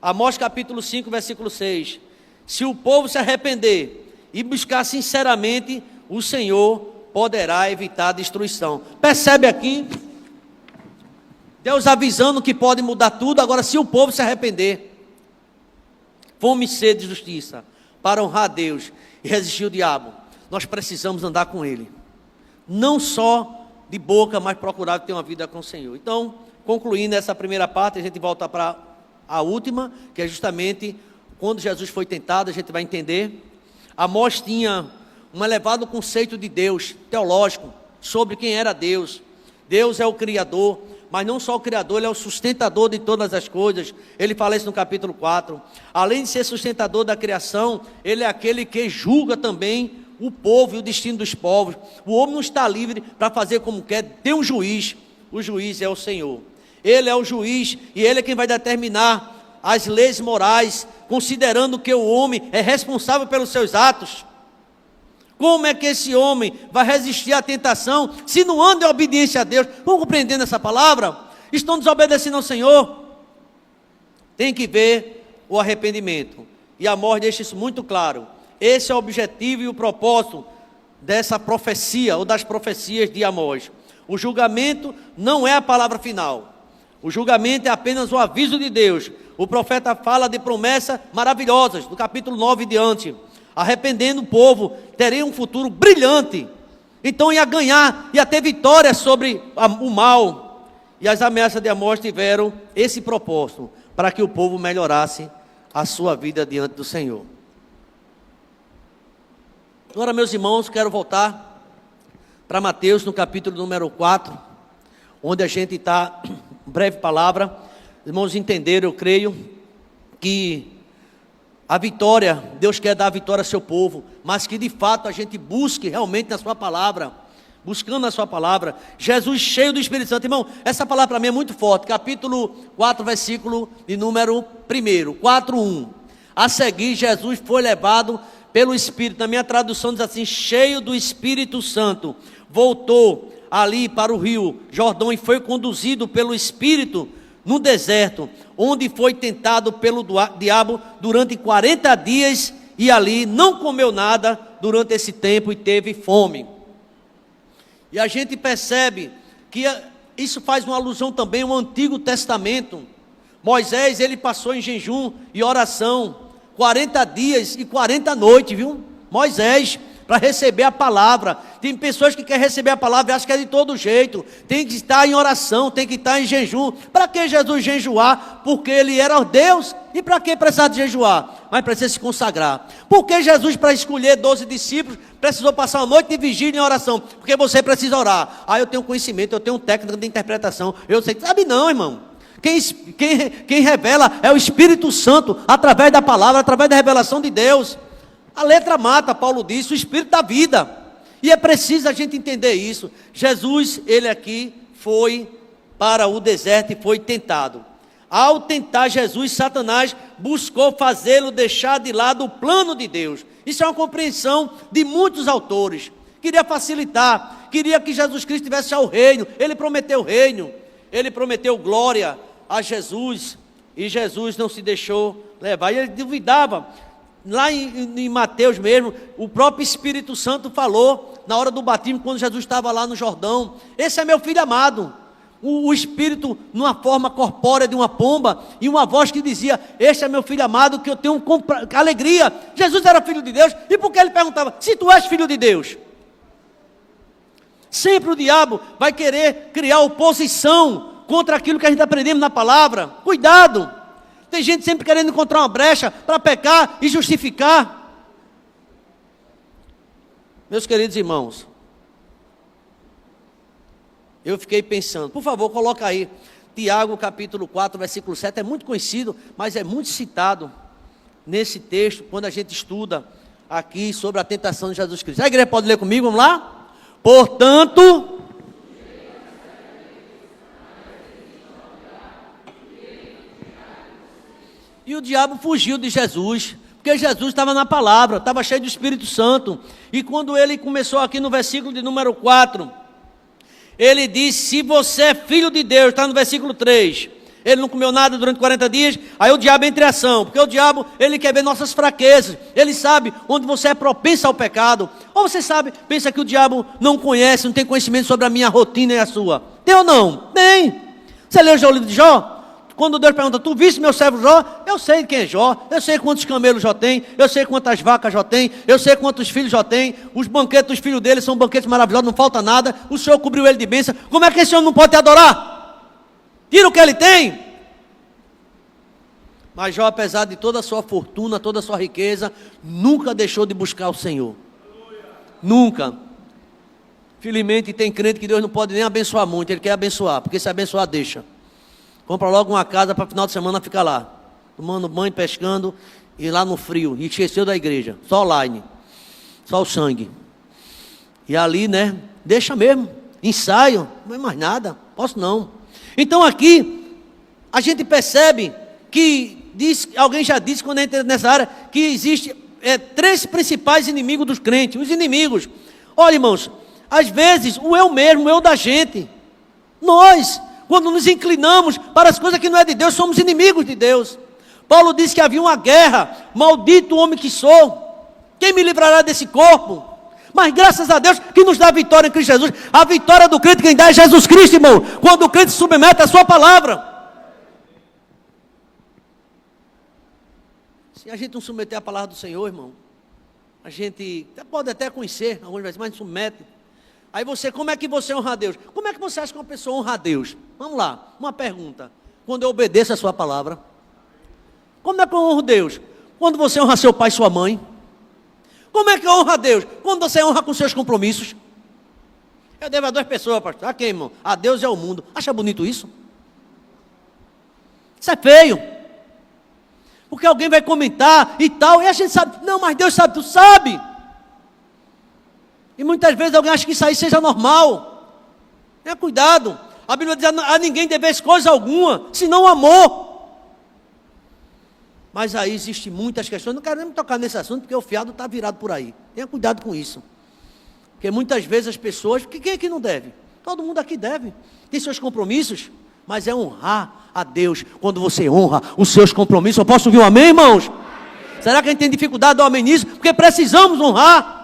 Amós capítulo 5, versículo 6. Se o povo se arrepender e buscar sinceramente, o Senhor poderá evitar a destruição. Percebe aqui? Deus avisando que pode mudar tudo. Agora, se o povo se arrepender, fome e sede de justiça, para honrar a Deus e resistir ao diabo, nós precisamos andar com Ele. Não só de boca, mas procurar ter uma vida com o Senhor. Então, concluindo essa primeira parte, a gente volta para a última, que é justamente quando Jesus foi tentado, a gente vai entender. Amós tinha um elevado conceito de Deus, teológico, sobre quem era Deus. Deus é o Criador, mas não só o Criador, Ele é o sustentador de todas as coisas. Ele fala isso no capítulo 4. Além de ser sustentador da criação, Ele é aquele que julga também o povo e o destino dos povos. O homem não está livre para fazer como quer, tem um juiz. O juiz é o Senhor. Ele é o juiz e Ele é quem vai determinar as leis morais, considerando que o homem é responsável pelos seus atos. Como é que esse homem vai resistir à tentação se não anda em obediência a Deus? Vão compreendendo essa palavra? Estão desobedecendo ao Senhor? Tem que ver o arrependimento. E Amós deixa isso muito claro. Esse é o objetivo e o propósito dessa profecia, ou das profecias de Amós. O julgamento não é a palavra final. O julgamento é apenas o aviso de Deus. O profeta fala de promessas maravilhosas, do capítulo 9 em diante. Arrependendo o povo, teria um futuro brilhante. Então ia ganhar, ia ter vitória sobre o mal. E as ameaças de Amós tiveram esse propósito, para que o povo melhorasse a sua vida diante do Senhor. Agora, meus irmãos, quero voltar para Mateus, no capítulo número 4, onde a gente está, breve palavra. Irmãos, entenderam, eu creio, que a vitória, Deus quer dar a vitória ao seu povo, mas que de fato a gente busque realmente na sua palavra, buscando na sua palavra, Jesus cheio do Espírito Santo. Irmão, essa palavra para mim é muito forte, capítulo 4, versículo de número 1, 4:1. A seguir, Jesus foi levado pelo Espírito, na minha tradução diz assim, cheio do Espírito Santo, voltou ali para o rio Jordão e foi conduzido pelo Espírito no deserto, onde foi tentado pelo diabo durante 40 dias e ali não comeu nada durante esse tempo e teve fome. E a gente percebe que isso faz uma alusão também ao Antigo Testamento. Moisés, ele passou em jejum e oração 40 dias e 40 noites, viu? Moisés, para receber a palavra. Tem pessoas que querem receber a palavra e acham que é de todo jeito. Tem que estar em oração, tem que estar em jejum. Para que Jesus jejuar? Porque ele era Deus. E para que precisar de jejuar? Mas precisa se consagrar. Por que Jesus, para escolher 12 discípulos, precisou passar uma noite de vigília em oração? Porque você precisa orar. Eu tenho conhecimento, eu tenho técnica de interpretação. Eu sei. Sabe não, irmão. Quem revela é o Espírito Santo, através da palavra, através da revelação de Deus. A letra mata, Paulo disse, o Espírito da vida. E é preciso a gente entender isso. Jesus, ele aqui foi para o deserto e foi tentado. Ao tentar Jesus, Satanás buscou fazê-lo deixar de lado o plano de Deus. Isso é uma compreensão de muitos autores. Queria facilitar, queria que Jesus Cristo tivesse já o reino. Ele prometeu o reino, ele prometeu glória a Jesus, e Jesus não se deixou levar. E ele duvidava. Lá em Mateus mesmo, o próprio Espírito Santo falou, na hora do batismo, quando Jesus estava lá no Jordão: esse é meu filho amado. O Espírito, numa forma corpórea de uma pomba, e uma voz que dizia: este é meu filho amado, que eu tenho alegria. Jesus era filho de Deus, e por que ele perguntava: se tu és filho de Deus? Sempre o diabo vai querer criar oposição contra aquilo que a gente aprendemos na palavra. Cuidado! Tem gente sempre querendo encontrar uma brecha para pecar e justificar. Meus queridos irmãos, eu fiquei pensando, por favor, coloca aí, Tiago capítulo 4, versículo 7, é muito conhecido, mas é muito citado nesse texto, quando a gente estuda aqui sobre a tentação de Jesus Cristo. A igreja pode ler comigo, vamos lá? Portanto, e o diabo fugiu de Jesus, porque Jesus estava na palavra, estava cheio do Espírito Santo. E quando ele começou aqui no versículo de número 4, ele disse: se você é filho de Deus, está no versículo 3. Ele não comeu nada durante 40 dias, aí o diabo entra em ação, porque o diabo, ele quer ver nossas fraquezas, ele sabe onde você é propenso ao pecado. Ou você sabe, pensa que o diabo não conhece, não tem conhecimento sobre a minha rotina e a sua. Tem ou não? Tem. Você leu já o livro de Jó? Quando Deus pergunta: tu viste meu servo Jó? Eu sei quem é Jó, eu sei quantos camelos Jó tem, eu sei quantas vacas Jó tem, eu sei quantos filhos Jó tem, os banquetes dos filhos dele são banquetes maravilhosos, não falta nada, o Senhor cobriu ele de bênção. Como é que esse homem não pode te adorar? Tira o que ele tem. Mas Jó, apesar de toda a sua fortuna, toda a sua riqueza, nunca deixou de buscar o Senhor. Nunca. Felizmente tem crente que Deus não pode nem abençoar muito, ele quer abençoar, porque se abençoar deixa. Compra logo uma casa para final de semana ficar lá, tomando banho, pescando, e lá no frio, e esqueceu da igreja, só online, só o sangue. E ali, né, deixa mesmo, ensaio, não é mais nada, posso não. Então aqui, a gente percebe que, alguém já disse quando entra nessa área, que existe 3 principais inimigos dos crentes, os inimigos. Olha, irmãos, às vezes o eu mesmo, o eu da gente, nós, quando nos inclinamos para as coisas que não é de Deus, somos inimigos de Deus. Paulo disse que havia uma guerra: maldito o homem que sou, quem me livrará desse corpo? Mas graças a Deus que nos dá a vitória em Cristo Jesus. A vitória do crente quem dá é Jesus Cristo, irmão, quando o crente se submete à sua palavra. Se a gente não submeter à palavra do Senhor, irmão, a gente pode até conhecer algumas vezes, mas não submete. Aí você, como é que você honra a Deus? Como é que você acha que uma pessoa honra a Deus? Vamos lá, uma pergunta. Quando eu obedeço a sua palavra. Como é que eu honro Deus? Quando você honra seu pai e sua mãe. Como é que eu honro a Deus? Quando você honra com seus compromissos. Eu devo a 2 pessoas, pastor. A quem, irmão? A Deus e ao mundo. Acha bonito isso? Isso é feio. Porque alguém vai comentar e tal, e a gente sabe. Não, mas Deus sabe, tu sabe. E muitas vezes alguém acha que isso aí seja normal. Tenha cuidado. A Bíblia diz: a ninguém deveis coisa alguma, senão amor. Mas aí existem muitas questões. Não quero nem me tocar nesse assunto, porque o fiado está virado por aí. Tenha cuidado com isso. Porque muitas vezes as pessoas... Quem é que não deve? Todo mundo aqui deve. Tem seus compromissos, mas é honrar a Deus quando você honra os seus compromissos. Eu posso ouvir um amém, irmãos? Amém. Será que a gente tem dificuldade de dar um amém nisso? Porque precisamos honrar.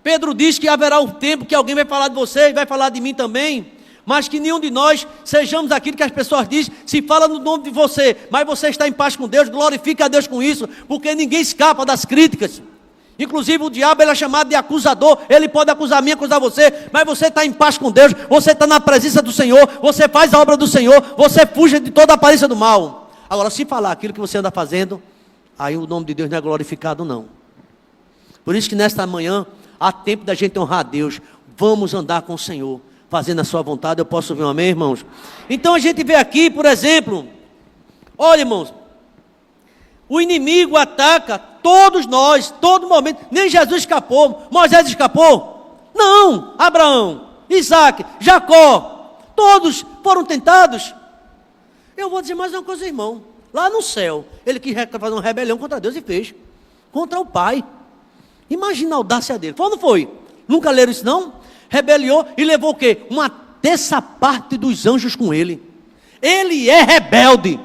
Pedro diz que haverá um tempo que alguém vai falar de você e vai falar de mim também, mas que nenhum de nós sejamos aquilo que as pessoas dizem. Se fala no nome de você, mas você está em paz com Deus, glorifica a Deus com isso, porque ninguém escapa das críticas. Inclusive o diabo, ele é chamado de acusador. Ele pode acusar a mim, acusar você, mas você está em paz com Deus, você está na presença do Senhor, você faz a obra do Senhor, você fuge de toda a aparência do mal. Agora, se falar aquilo que você anda fazendo, aí o nome de Deus não é glorificado, não. Por isso que nesta manhã, há tempo da gente honrar a Deus. Vamos andar com o Senhor, fazendo a sua vontade. Eu posso ouvir um amém, irmãos? Então a gente vê aqui, por exemplo, olha, irmãos, o inimigo ataca todos nós, todo momento. Nem Jesus escapou. Moisés escapou? Não. Abraão, Isaac, Jacó, todos foram tentados. Eu vou dizer mais uma coisa, irmão. Lá no céu, ele quis fazer uma rebelião contra Deus e fez. Contra o Pai. Imagina a audácia dele. Foi ou não foi? Nunca leram isso, não? Rebeliou e levou o quê? Uma terça parte dos anjos com ele. Ele é rebelde.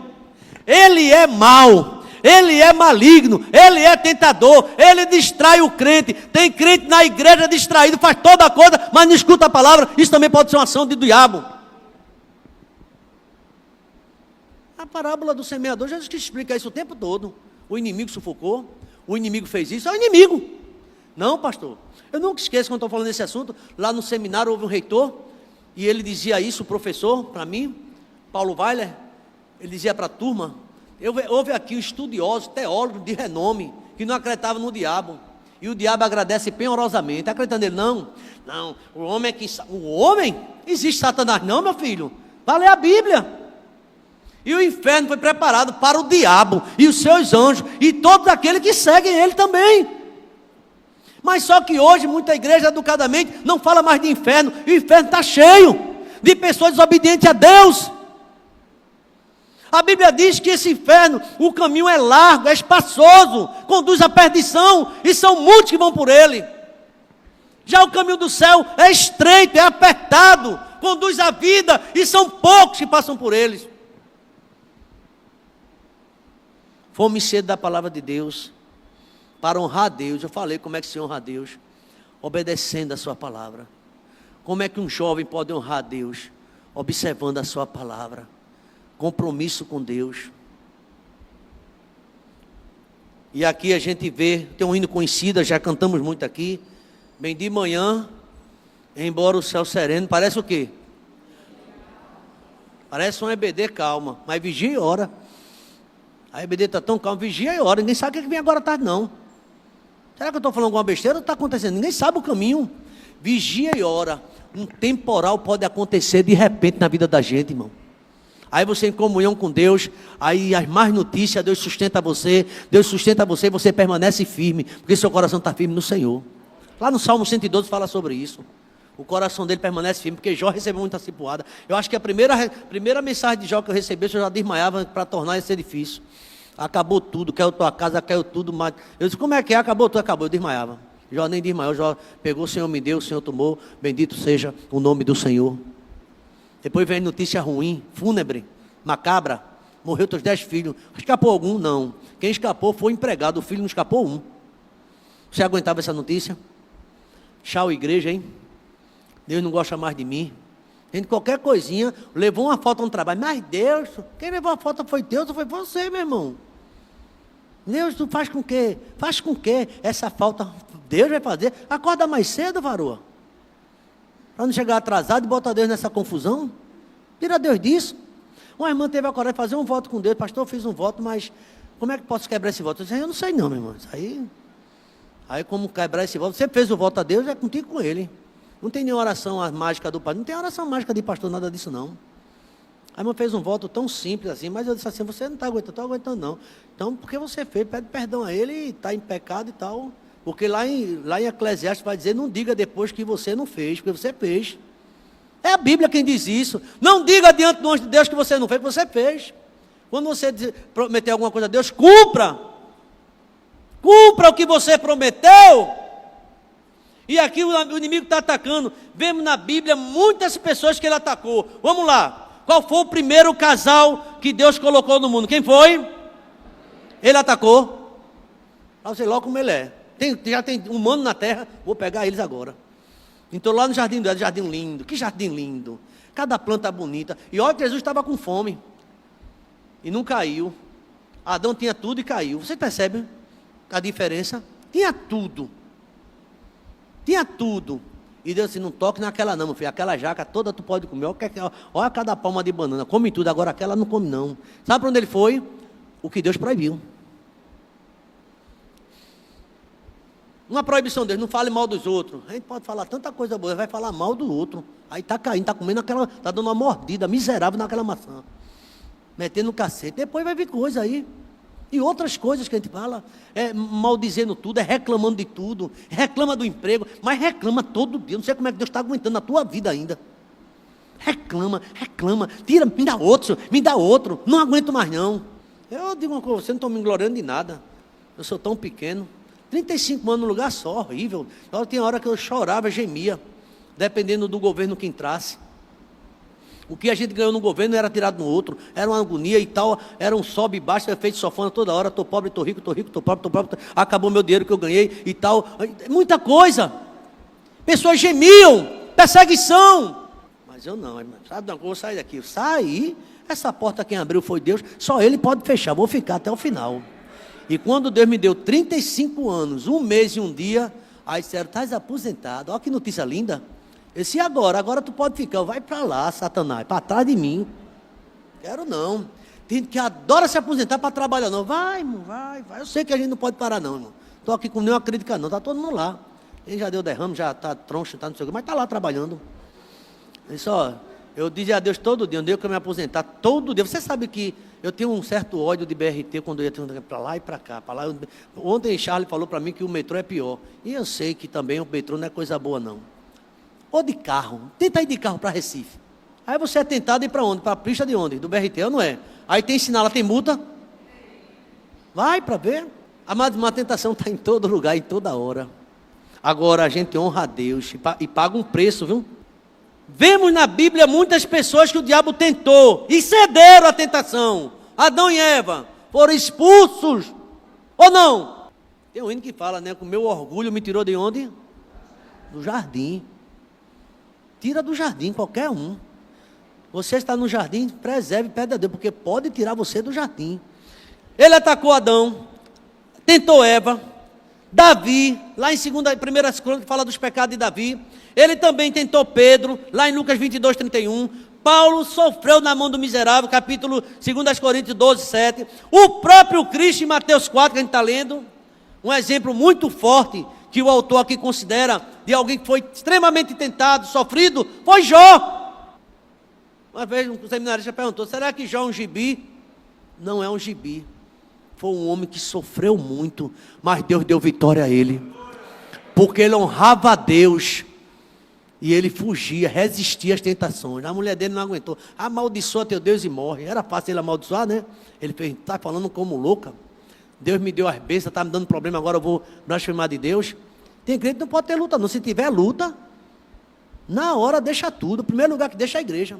Ele é mau. Ele é maligno, ele é tentador, ele distrai o crente. Tem crente na igreja distraído, faz toda a coisa, mas não escuta a palavra. Isso também pode ser uma ação do diabo. A parábola do semeador, Jesus que explica isso o tempo todo. O inimigo sufocou, o inimigo fez isso, é o inimigo. Não, pastor, eu nunca esqueço quando estou falando desse assunto. Lá no seminário houve um reitor, e ele dizia isso, o professor, para mim, Paulo Weiler, ele dizia para a turma. Houve aqui um estudioso, teólogo de renome, que não acreditava no diabo. E o diabo agradece penhorosamente. Está acreditando nele? Não. Não, o homem é que... O homem? Existe Satanás não, meu filho. Vai ler a Bíblia. E o inferno foi preparado para o diabo e os seus anjos e todos aqueles que seguem ele também. Mas só que hoje muita igreja educadamente não fala mais de inferno. E o inferno está cheio de pessoas desobedientes a Deus. A Bíblia diz que esse inferno, o caminho é largo, é espaçoso, conduz à perdição, e são muitos que vão por ele. Já o caminho do céu é estreito, é apertado, conduz à vida, e são poucos que passam por eles. Fome e sede da palavra de Deus, para honrar a Deus. Eu falei como é que se honra a Deus, obedecendo a sua palavra. Como é que um jovem pode honrar a Deus? Observando a sua palavra. Compromisso com Deus. E aqui a gente vê, tem um hino conhecido, já cantamos muito aqui. Bem de manhã, embora o céu sereno, parece o quê? Parece um EBD calma, mas vigia e ora. A EBD está tão calma, vigia e ora. Ninguém sabe o que vem agora à tarde, não. Será que eu estou falando alguma besteira ou está acontecendo? Ninguém sabe o caminho. Vigia e ora. Um temporal pode acontecer de repente na vida da gente, irmão. Aí você em comunhão com Deus, aí as más notícias, Deus sustenta você e você permanece firme, porque seu coração está firme no Senhor. Lá no Salmo 112 fala sobre isso. O coração dele permanece firme, porque Jó recebeu muita cipuada. Eu acho que a primeira mensagem de Jó que eu recebi, eu já desmaiava para tornar isso difícil. Acabou tudo, caiu tua casa, caiu tudo. Mas... Eu disse, como é que é? Acabou tudo, acabou. Eu desmaiava. Jó nem desmaiou, Jó pegou, o Senhor me deu, o Senhor tomou. Bendito seja o nome do Senhor. Depois vem notícia ruim, fúnebre, macabra. Morreu teus 10 filhos. Escapou algum? Não. Quem escapou foi o empregado, o filho não escapou um. Você aguentava essa notícia? Tchau, igreja, hein? Deus não gosta mais de mim. Gente, qualquer coisinha, levou uma foto no trabalho. Mas Deus, quem levou a foto foi Deus ou foi você, meu irmão? Deus, tu faz com que? Faz com que essa falta Deus vai fazer? Acorda mais cedo, varoa. Para não chegar atrasado e botar Deus nessa confusão. Tira Deus disso. Uma irmã teve a coragem de fazer um voto com Deus. Pastor, eu fiz um voto, mas como é que posso quebrar esse voto? Eu disse, eu não sei não, meu irmão. Aí como quebrar esse voto? Você fez o voto a Deus, é contigo com ele. Não tem nenhuma oração mágica do pastor. Não tem oração mágica de pastor, nada disso não. A irmã fez um voto tão simples assim, mas eu disse assim, você não está aguentando, estou aguentando não. Então, porque você fez, pede perdão a ele e está em pecado e tal. Porque lá em Eclesiastes vai dizer, não diga depois que você não fez, porque você fez. É a Bíblia quem diz isso. Não diga diante do anjo de Deus que você não fez, porque você fez. Quando você prometer alguma coisa a Deus, cumpra. Cumpra o que você prometeu. E aqui o inimigo está atacando. Vemos na Bíblia muitas pessoas que ele atacou. Vamos lá. Qual foi o primeiro casal que Deus colocou no mundo? Quem foi? Ele atacou. Eu sei logo como ele é. Já tem humano na terra, vou pegar eles agora. Então lá no jardim do Éden, jardim lindo. Que jardim lindo. Cada planta bonita. E olha que Jesus estava com fome. E não caiu. Adão tinha tudo e caiu. Você percebe a diferença? Tinha tudo. Tinha tudo. E Deus disse, não toque naquela não, meu filho. Aquela jaca toda tu pode comer. Olha cada palma de banana. Come tudo, agora aquela não come não. Sabe para onde ele foi? O que Deus proibiu. Uma proibição de Deus, não fale mal dos outros. A gente pode falar tanta coisa boa, vai falar mal do outro. Aí está caindo, está comendo aquela, está dando uma mordida miserável naquela maçã. Metendo no cacete. Depois vai vir coisa aí. E outras coisas que a gente fala. É maldizendo tudo, é reclamando de tudo. Reclama do emprego, mas reclama todo dia. Não sei como é que Deus está aguentando na tua vida ainda. Reclama. Tira, me dá outro, senhor, me dá outro. Não aguento mais não. Eu digo uma coisa, você não está me gloriando de nada. Eu sou tão pequeno. 35 anos no lugar só, horrível. Tinha hora que eu chorava, gemia, dependendo do governo que entrasse. O que a gente ganhou no governo era tirado no outro, era uma agonia e tal, era um sobe e baixa, efeito sofona toda hora, estou pobre, estou rico, estou pobre, acabou meu dinheiro que eu ganhei e tal, muita coisa. Pessoas gemiam, perseguição. Mas eu não, sabe, não, vou sair daqui. Saí, essa porta quem abriu foi Deus, só Ele pode fechar, vou ficar até o final. E quando Deus me deu 35 anos, 1 mês e 1 dia, aí disseram, estás aposentado, olha que notícia linda. Eu disse, e agora tu pode ficar, vai para lá, Satanás, para trás de mim. Quero não. Tem que adora se aposentar para trabalhar não. Vai, irmão, vai. Eu sei que a gente não pode parar não, irmão. Estou aqui com nenhuma crítica não, está todo mundo lá. Ele já deu derrame, já está troncho, está não sei o que, mas está lá trabalhando. Eu disse, eu dizia a Deus todo dia, um dia que eu me aposentar, todo dia. Você sabe que eu tenho um certo ódio de BRT quando eu ia para lá e para cá. Ontem Charles falou para mim que o metrô é pior. E eu sei que também o metrô não é coisa boa não. Ou de carro. Tenta ir de carro para Recife. Aí você é tentado ir para onde? Para a pista de onde? Do BRT, ou não é? Aí tem sinal, tem multa. Vai para ver. Uma tentação está em todo lugar, em toda hora. Agora a gente honra a Deus e paga um preço, viu? Vemos na Bíblia muitas pessoas que o diabo tentou e cederam à tentação. Adão e Eva foram expulsos. Ou não? Tem um hino que fala, né? Que o meu orgulho me tirou de onde? Do jardim. Tira do jardim qualquer um. Você está no jardim, preserve, pede a Deus, porque pode tirar você do jardim. Ele atacou Adão, tentou Eva, Davi, lá em 1 Crônicas fala dos pecados de Davi. Ele também tentou Pedro, lá em Lucas 22, 31. Paulo sofreu na mão do miserável, capítulo 2 Coríntios 12, 7. O próprio Cristo em Mateus 4, que a gente está lendo, um exemplo muito forte, que o autor aqui considera, de alguém que foi extremamente tentado, sofrido, foi Jó. Uma vez um seminarista perguntou, será que Jó é um gibi? Não é um gibi. Foi um homem que sofreu muito, mas Deus deu vitória a ele. Porque ele honrava a Deus. E ele fugia, resistia às tentações. A mulher dele não aguentou. Amaldiçoa teu Deus e morre. Era fácil ele amaldiçoar, né? Ele fez, está falando como louca. Deus me deu as bênçãos, está me dando problema, agora eu vou blasfemar de Deus. Tem crente que não pode ter luta não. Se tiver luta, na hora deixa tudo. O primeiro lugar que deixa é a igreja.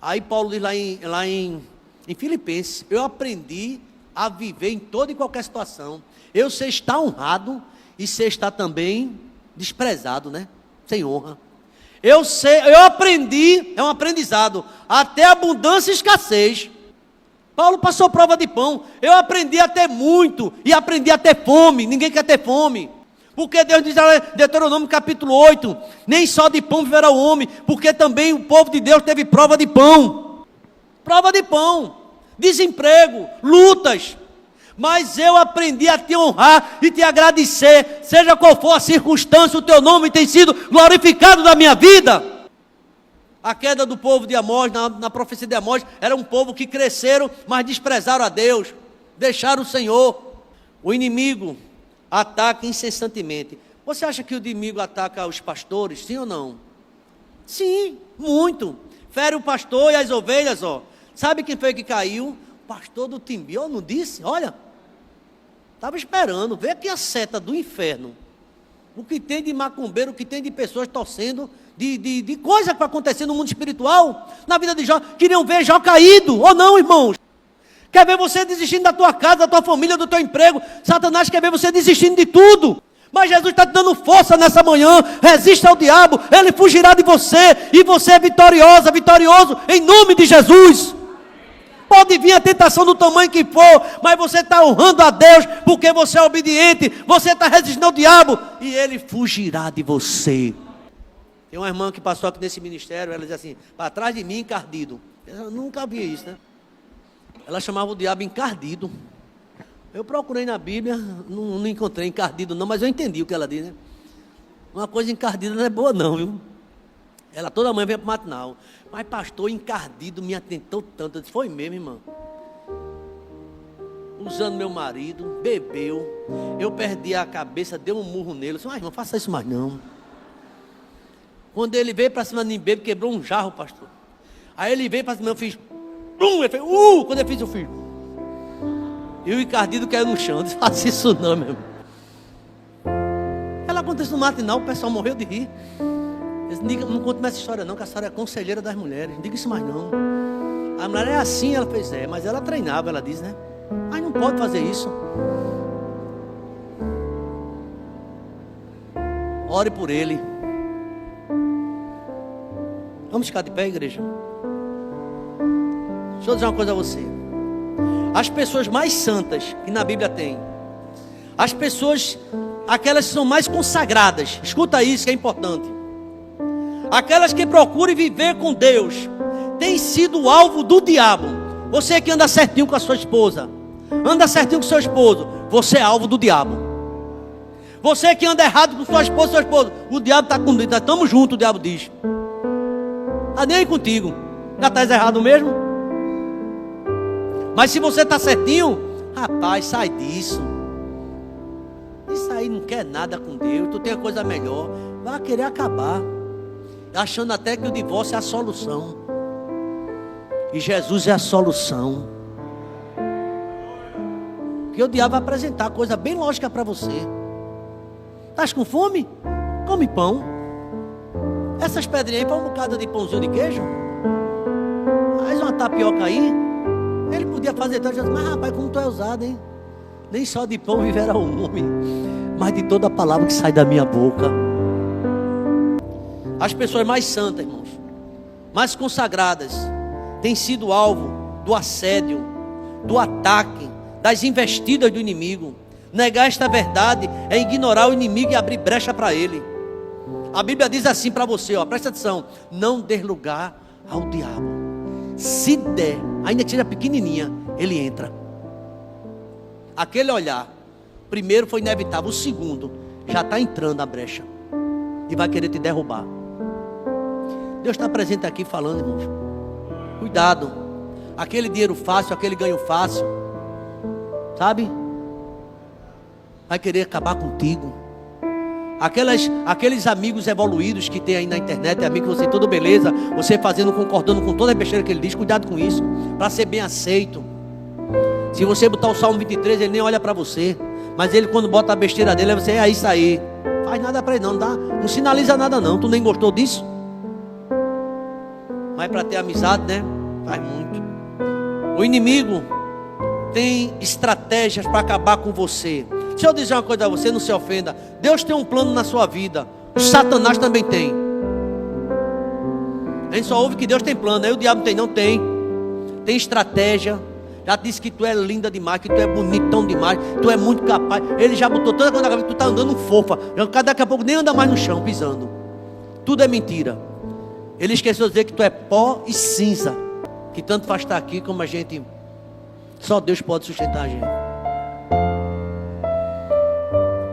Aí Paulo diz lá em Filipenses, eu aprendi a viver em toda e qualquer situação. Eu sei estar honrado e sei estar também desprezado, né? Sem honra. Eu aprendi, é um aprendizado, até abundância e escassez. Paulo passou prova de pão. Eu aprendi a ter muito e aprendi a ter fome. Ninguém quer ter fome. Porque Deus diz em Deuteronômio capítulo 8, nem só de pão viverá o homem, porque também o povo de Deus teve prova de pão. Prova de pão, desemprego, lutas. Mas eu aprendi a te honrar e te agradecer, seja qual for a circunstância, o teu nome tem sido glorificado na minha vida. A queda do povo de Amós, na profecia de Amós, era um povo que cresceram, mas desprezaram a Deus, deixaram o Senhor. O inimigo ataca incessantemente. Você acha que o inimigo ataca os pastores, sim ou não? Sim, muito. Fere o pastor e as ovelhas, ó. Sabe quem foi que caiu? Pastor do Timbi, eu não disse? Olha, estava esperando, vê aqui a seta do inferno, o que tem de macumbeiro, o que tem de pessoas torcendo, de coisa para acontecer no mundo espiritual, na vida de Jó, queriam ver Jó caído, ou não, irmãos? Quer ver você desistindo da tua casa, da tua família, do teu emprego? Satanás quer ver você desistindo de tudo. Mas Jesus está te dando força nessa manhã. Resista ao diabo, ele fugirá de você, e você é vitorioso em nome de Jesus. Pode vir a tentação do tamanho que for, mas você está honrando a Deus, porque você é obediente, você está resistindo ao diabo, e ele fugirá de você. Tem uma irmã que passou aqui nesse ministério, ela diz assim, para trás de mim encardido. Eu nunca vi isso, né? Ela chamava o diabo encardido. Eu procurei na Bíblia, não encontrei encardido não, mas eu entendi o que ela diz, né? Uma coisa encardida não é boa não, viu? Ela toda manhã vem para o matinal. Mas pastor, encardido me atentou tanto. Eu disse, foi mesmo, irmã. Usando meu marido, bebeu. Eu perdi a cabeça, dei um murro nele. Eu disse, irmã, faça isso mais não. Quando ele veio para cima de mim, bebo, quebrou um jarro, pastor. Aí ele veio para cima, eu fiz, ele fez, quando eu fiz, eu fiz. E o encardido caiu no chão. Eu disse, faça isso não, meu irmão. Ela aconteceu no matinal, o pessoal morreu de rir. Eu disse, não conte mais essa história não, que a senhora é conselheira das mulheres. Não diga isso mais não. A mulher é assim, ela fez, mas ela treinava, ela diz, né? Mas não pode fazer isso. Ore por ele. Vamos ficar de pé, igreja? Deixa eu dizer uma coisa a você. As pessoas mais santas que na Bíblia tem, as pessoas, aquelas que são mais consagradas, escuta isso que é importante, aquelas que procuram viver com Deus, têm sido alvo do diabo. Você que anda certinho com a sua esposa, anda certinho com o seu esposo, você é alvo do diabo. Você que anda errado com sua esposa, seu esposo, o diabo está com, estamos juntos, o diabo diz. Está nem aí contigo, já estás errado mesmo. Mas se você está certinho, rapaz, sai disso. Isso aí não quer nada com Deus, tu tem a coisa melhor, vai querer acabar, achando até que o divórcio é a solução. E Jesus é a solução. Porque o diabo vai apresentar coisa bem lógica para você. Estás com fome? Come pão. Essas pedrinhas aí para um bocado de pãozinho de queijo. Faz uma tapioca aí. Ele podia fazer tanto, mas rapaz, como tu é ousado, hein? Nem só de pão viverá o homem, mas de toda a palavra que sai da minha boca. As pessoas mais santas, irmãos, mais consagradas, têm sido alvo do assédio, do ataque, das investidas do inimigo. Negar esta verdade é ignorar o inimigo e abrir brecha para ele. A Bíblia diz assim para você, ó, presta atenção, não dê lugar ao diabo. Se der, ainda que seja pequenininha, ele entra. Aquele olhar, primeiro foi inevitável, o segundo, já está entrando na brecha e vai querer te derrubar. Deus está presente aqui falando, irmãos. Cuidado, aquele dinheiro fácil, aquele ganho fácil, sabe? Vai querer acabar contigo. Aqueles amigos evoluídos que tem aí na internet, amigo que você, tudo beleza, você fazendo, concordando com toda a besteira que ele diz, cuidado com isso, para ser bem aceito. Se você botar o Salmo 23, ele nem olha para você, mas ele quando bota a besteira dele, você é isso aí, faz nada para ele não, não sinaliza nada não, tu nem gostou disso? Mas para ter amizade, né, faz muito. O inimigo tem estratégias para acabar com você. Deixa eu dizer uma coisa a você, não se ofenda. Deus tem um plano na sua vida. O Satanás também tem. A gente só ouve que Deus tem plano. Aí o diabo não tem. Tem estratégia. Já disse que tu é linda demais, que tu é bonitão demais, tu é muito capaz. Ele já botou toda a coisa na cabeça, tu está andando fofa. Daqui a pouco nem anda mais no chão, pisando. Tudo é mentira. Ele esqueceu de dizer que tu é pó e cinza. Que tanto faz estar aqui como a gente. Só Deus pode sustentar a gente.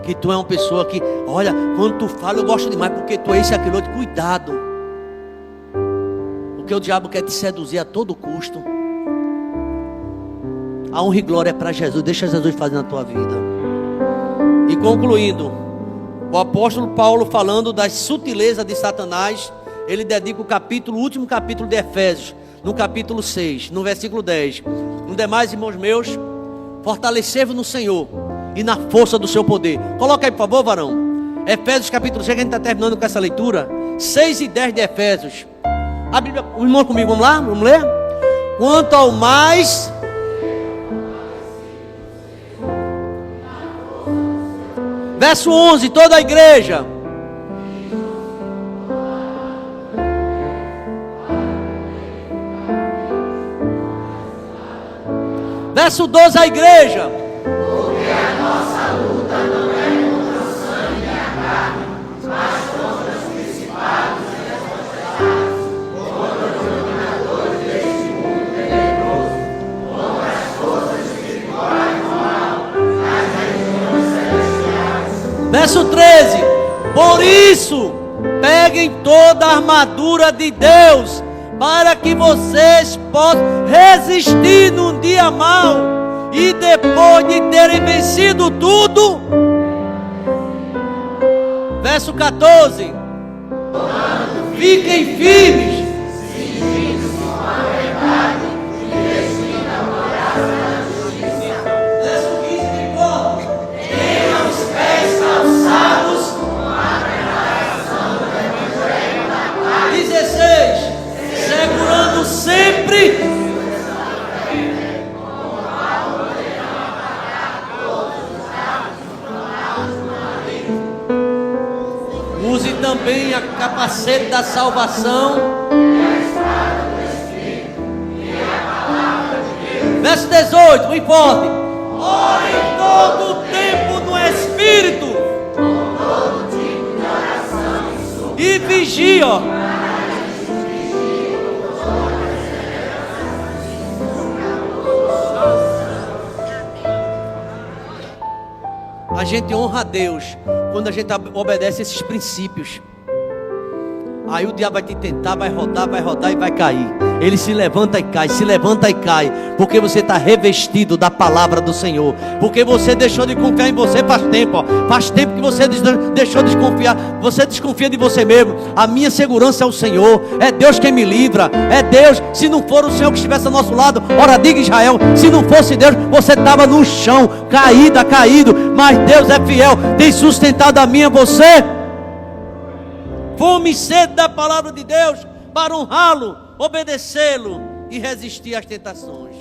Que tu é uma pessoa que, olha, quando tu fala eu gosto demais, porque tu é isso e aquilo outro. Cuidado, porque o diabo quer te seduzir a todo custo. A honra e glória é para Jesus. Deixa Jesus fazer na tua vida. E concluindo, o apóstolo Paulo, falando das sutilezas de Satanás, ele dedica o último capítulo de Efésios, no capítulo 6, no versículo 10. No demais, irmãos meus, fortalecei-vos no Senhor e na força do seu poder. Coloca aí, por favor, varão. Efésios capítulo 6, que a gente está terminando com essa leitura. 6 e 10 de Efésios. A Bíblia, o irmão comigo, vamos lá? Vamos ler? Quanto ao mais... Verso 11, toda a igreja. Verso 12, a igreja. Verso 13: por isso, peguem toda a armadura de Deus, para que vocês possam resistir num dia mau, e depois de terem vencido tudo. Verso 14: fiquem firmes, cingindo-se com a verdade e vestindo a couraça da justiça. Verso 15: que bom, tenham os pés calçados com a preparação do evangelho da paz. 16: segurando sempre use também a capacete da salvação. Verso 18, muito forte. Orem todo o tempo no Espírito, com todo tipo de oração e vigia. A gente honra a Deus quando a gente obedece esses princípios. Aí o diabo vai te tentar, vai rodar e vai cair. Ele se levanta e cai, se levanta e cai, porque você está revestido da palavra do Senhor. Porque você deixou de confiar em você faz tempo, ó. Faz tempo que você deixou de desconfiar. Você desconfia de você mesmo. A minha segurança é o Senhor. É Deus quem me livra. É Deus. Se não for o Senhor que estivesse ao nosso lado, ora diga Israel, se não fosse Deus, você estava no chão, caído. Mas Deus é fiel, tem sustentado a mim e a você. Fome e sede da palavra de Deus para honrá-lo, obedecê-lo e resistir às tentações.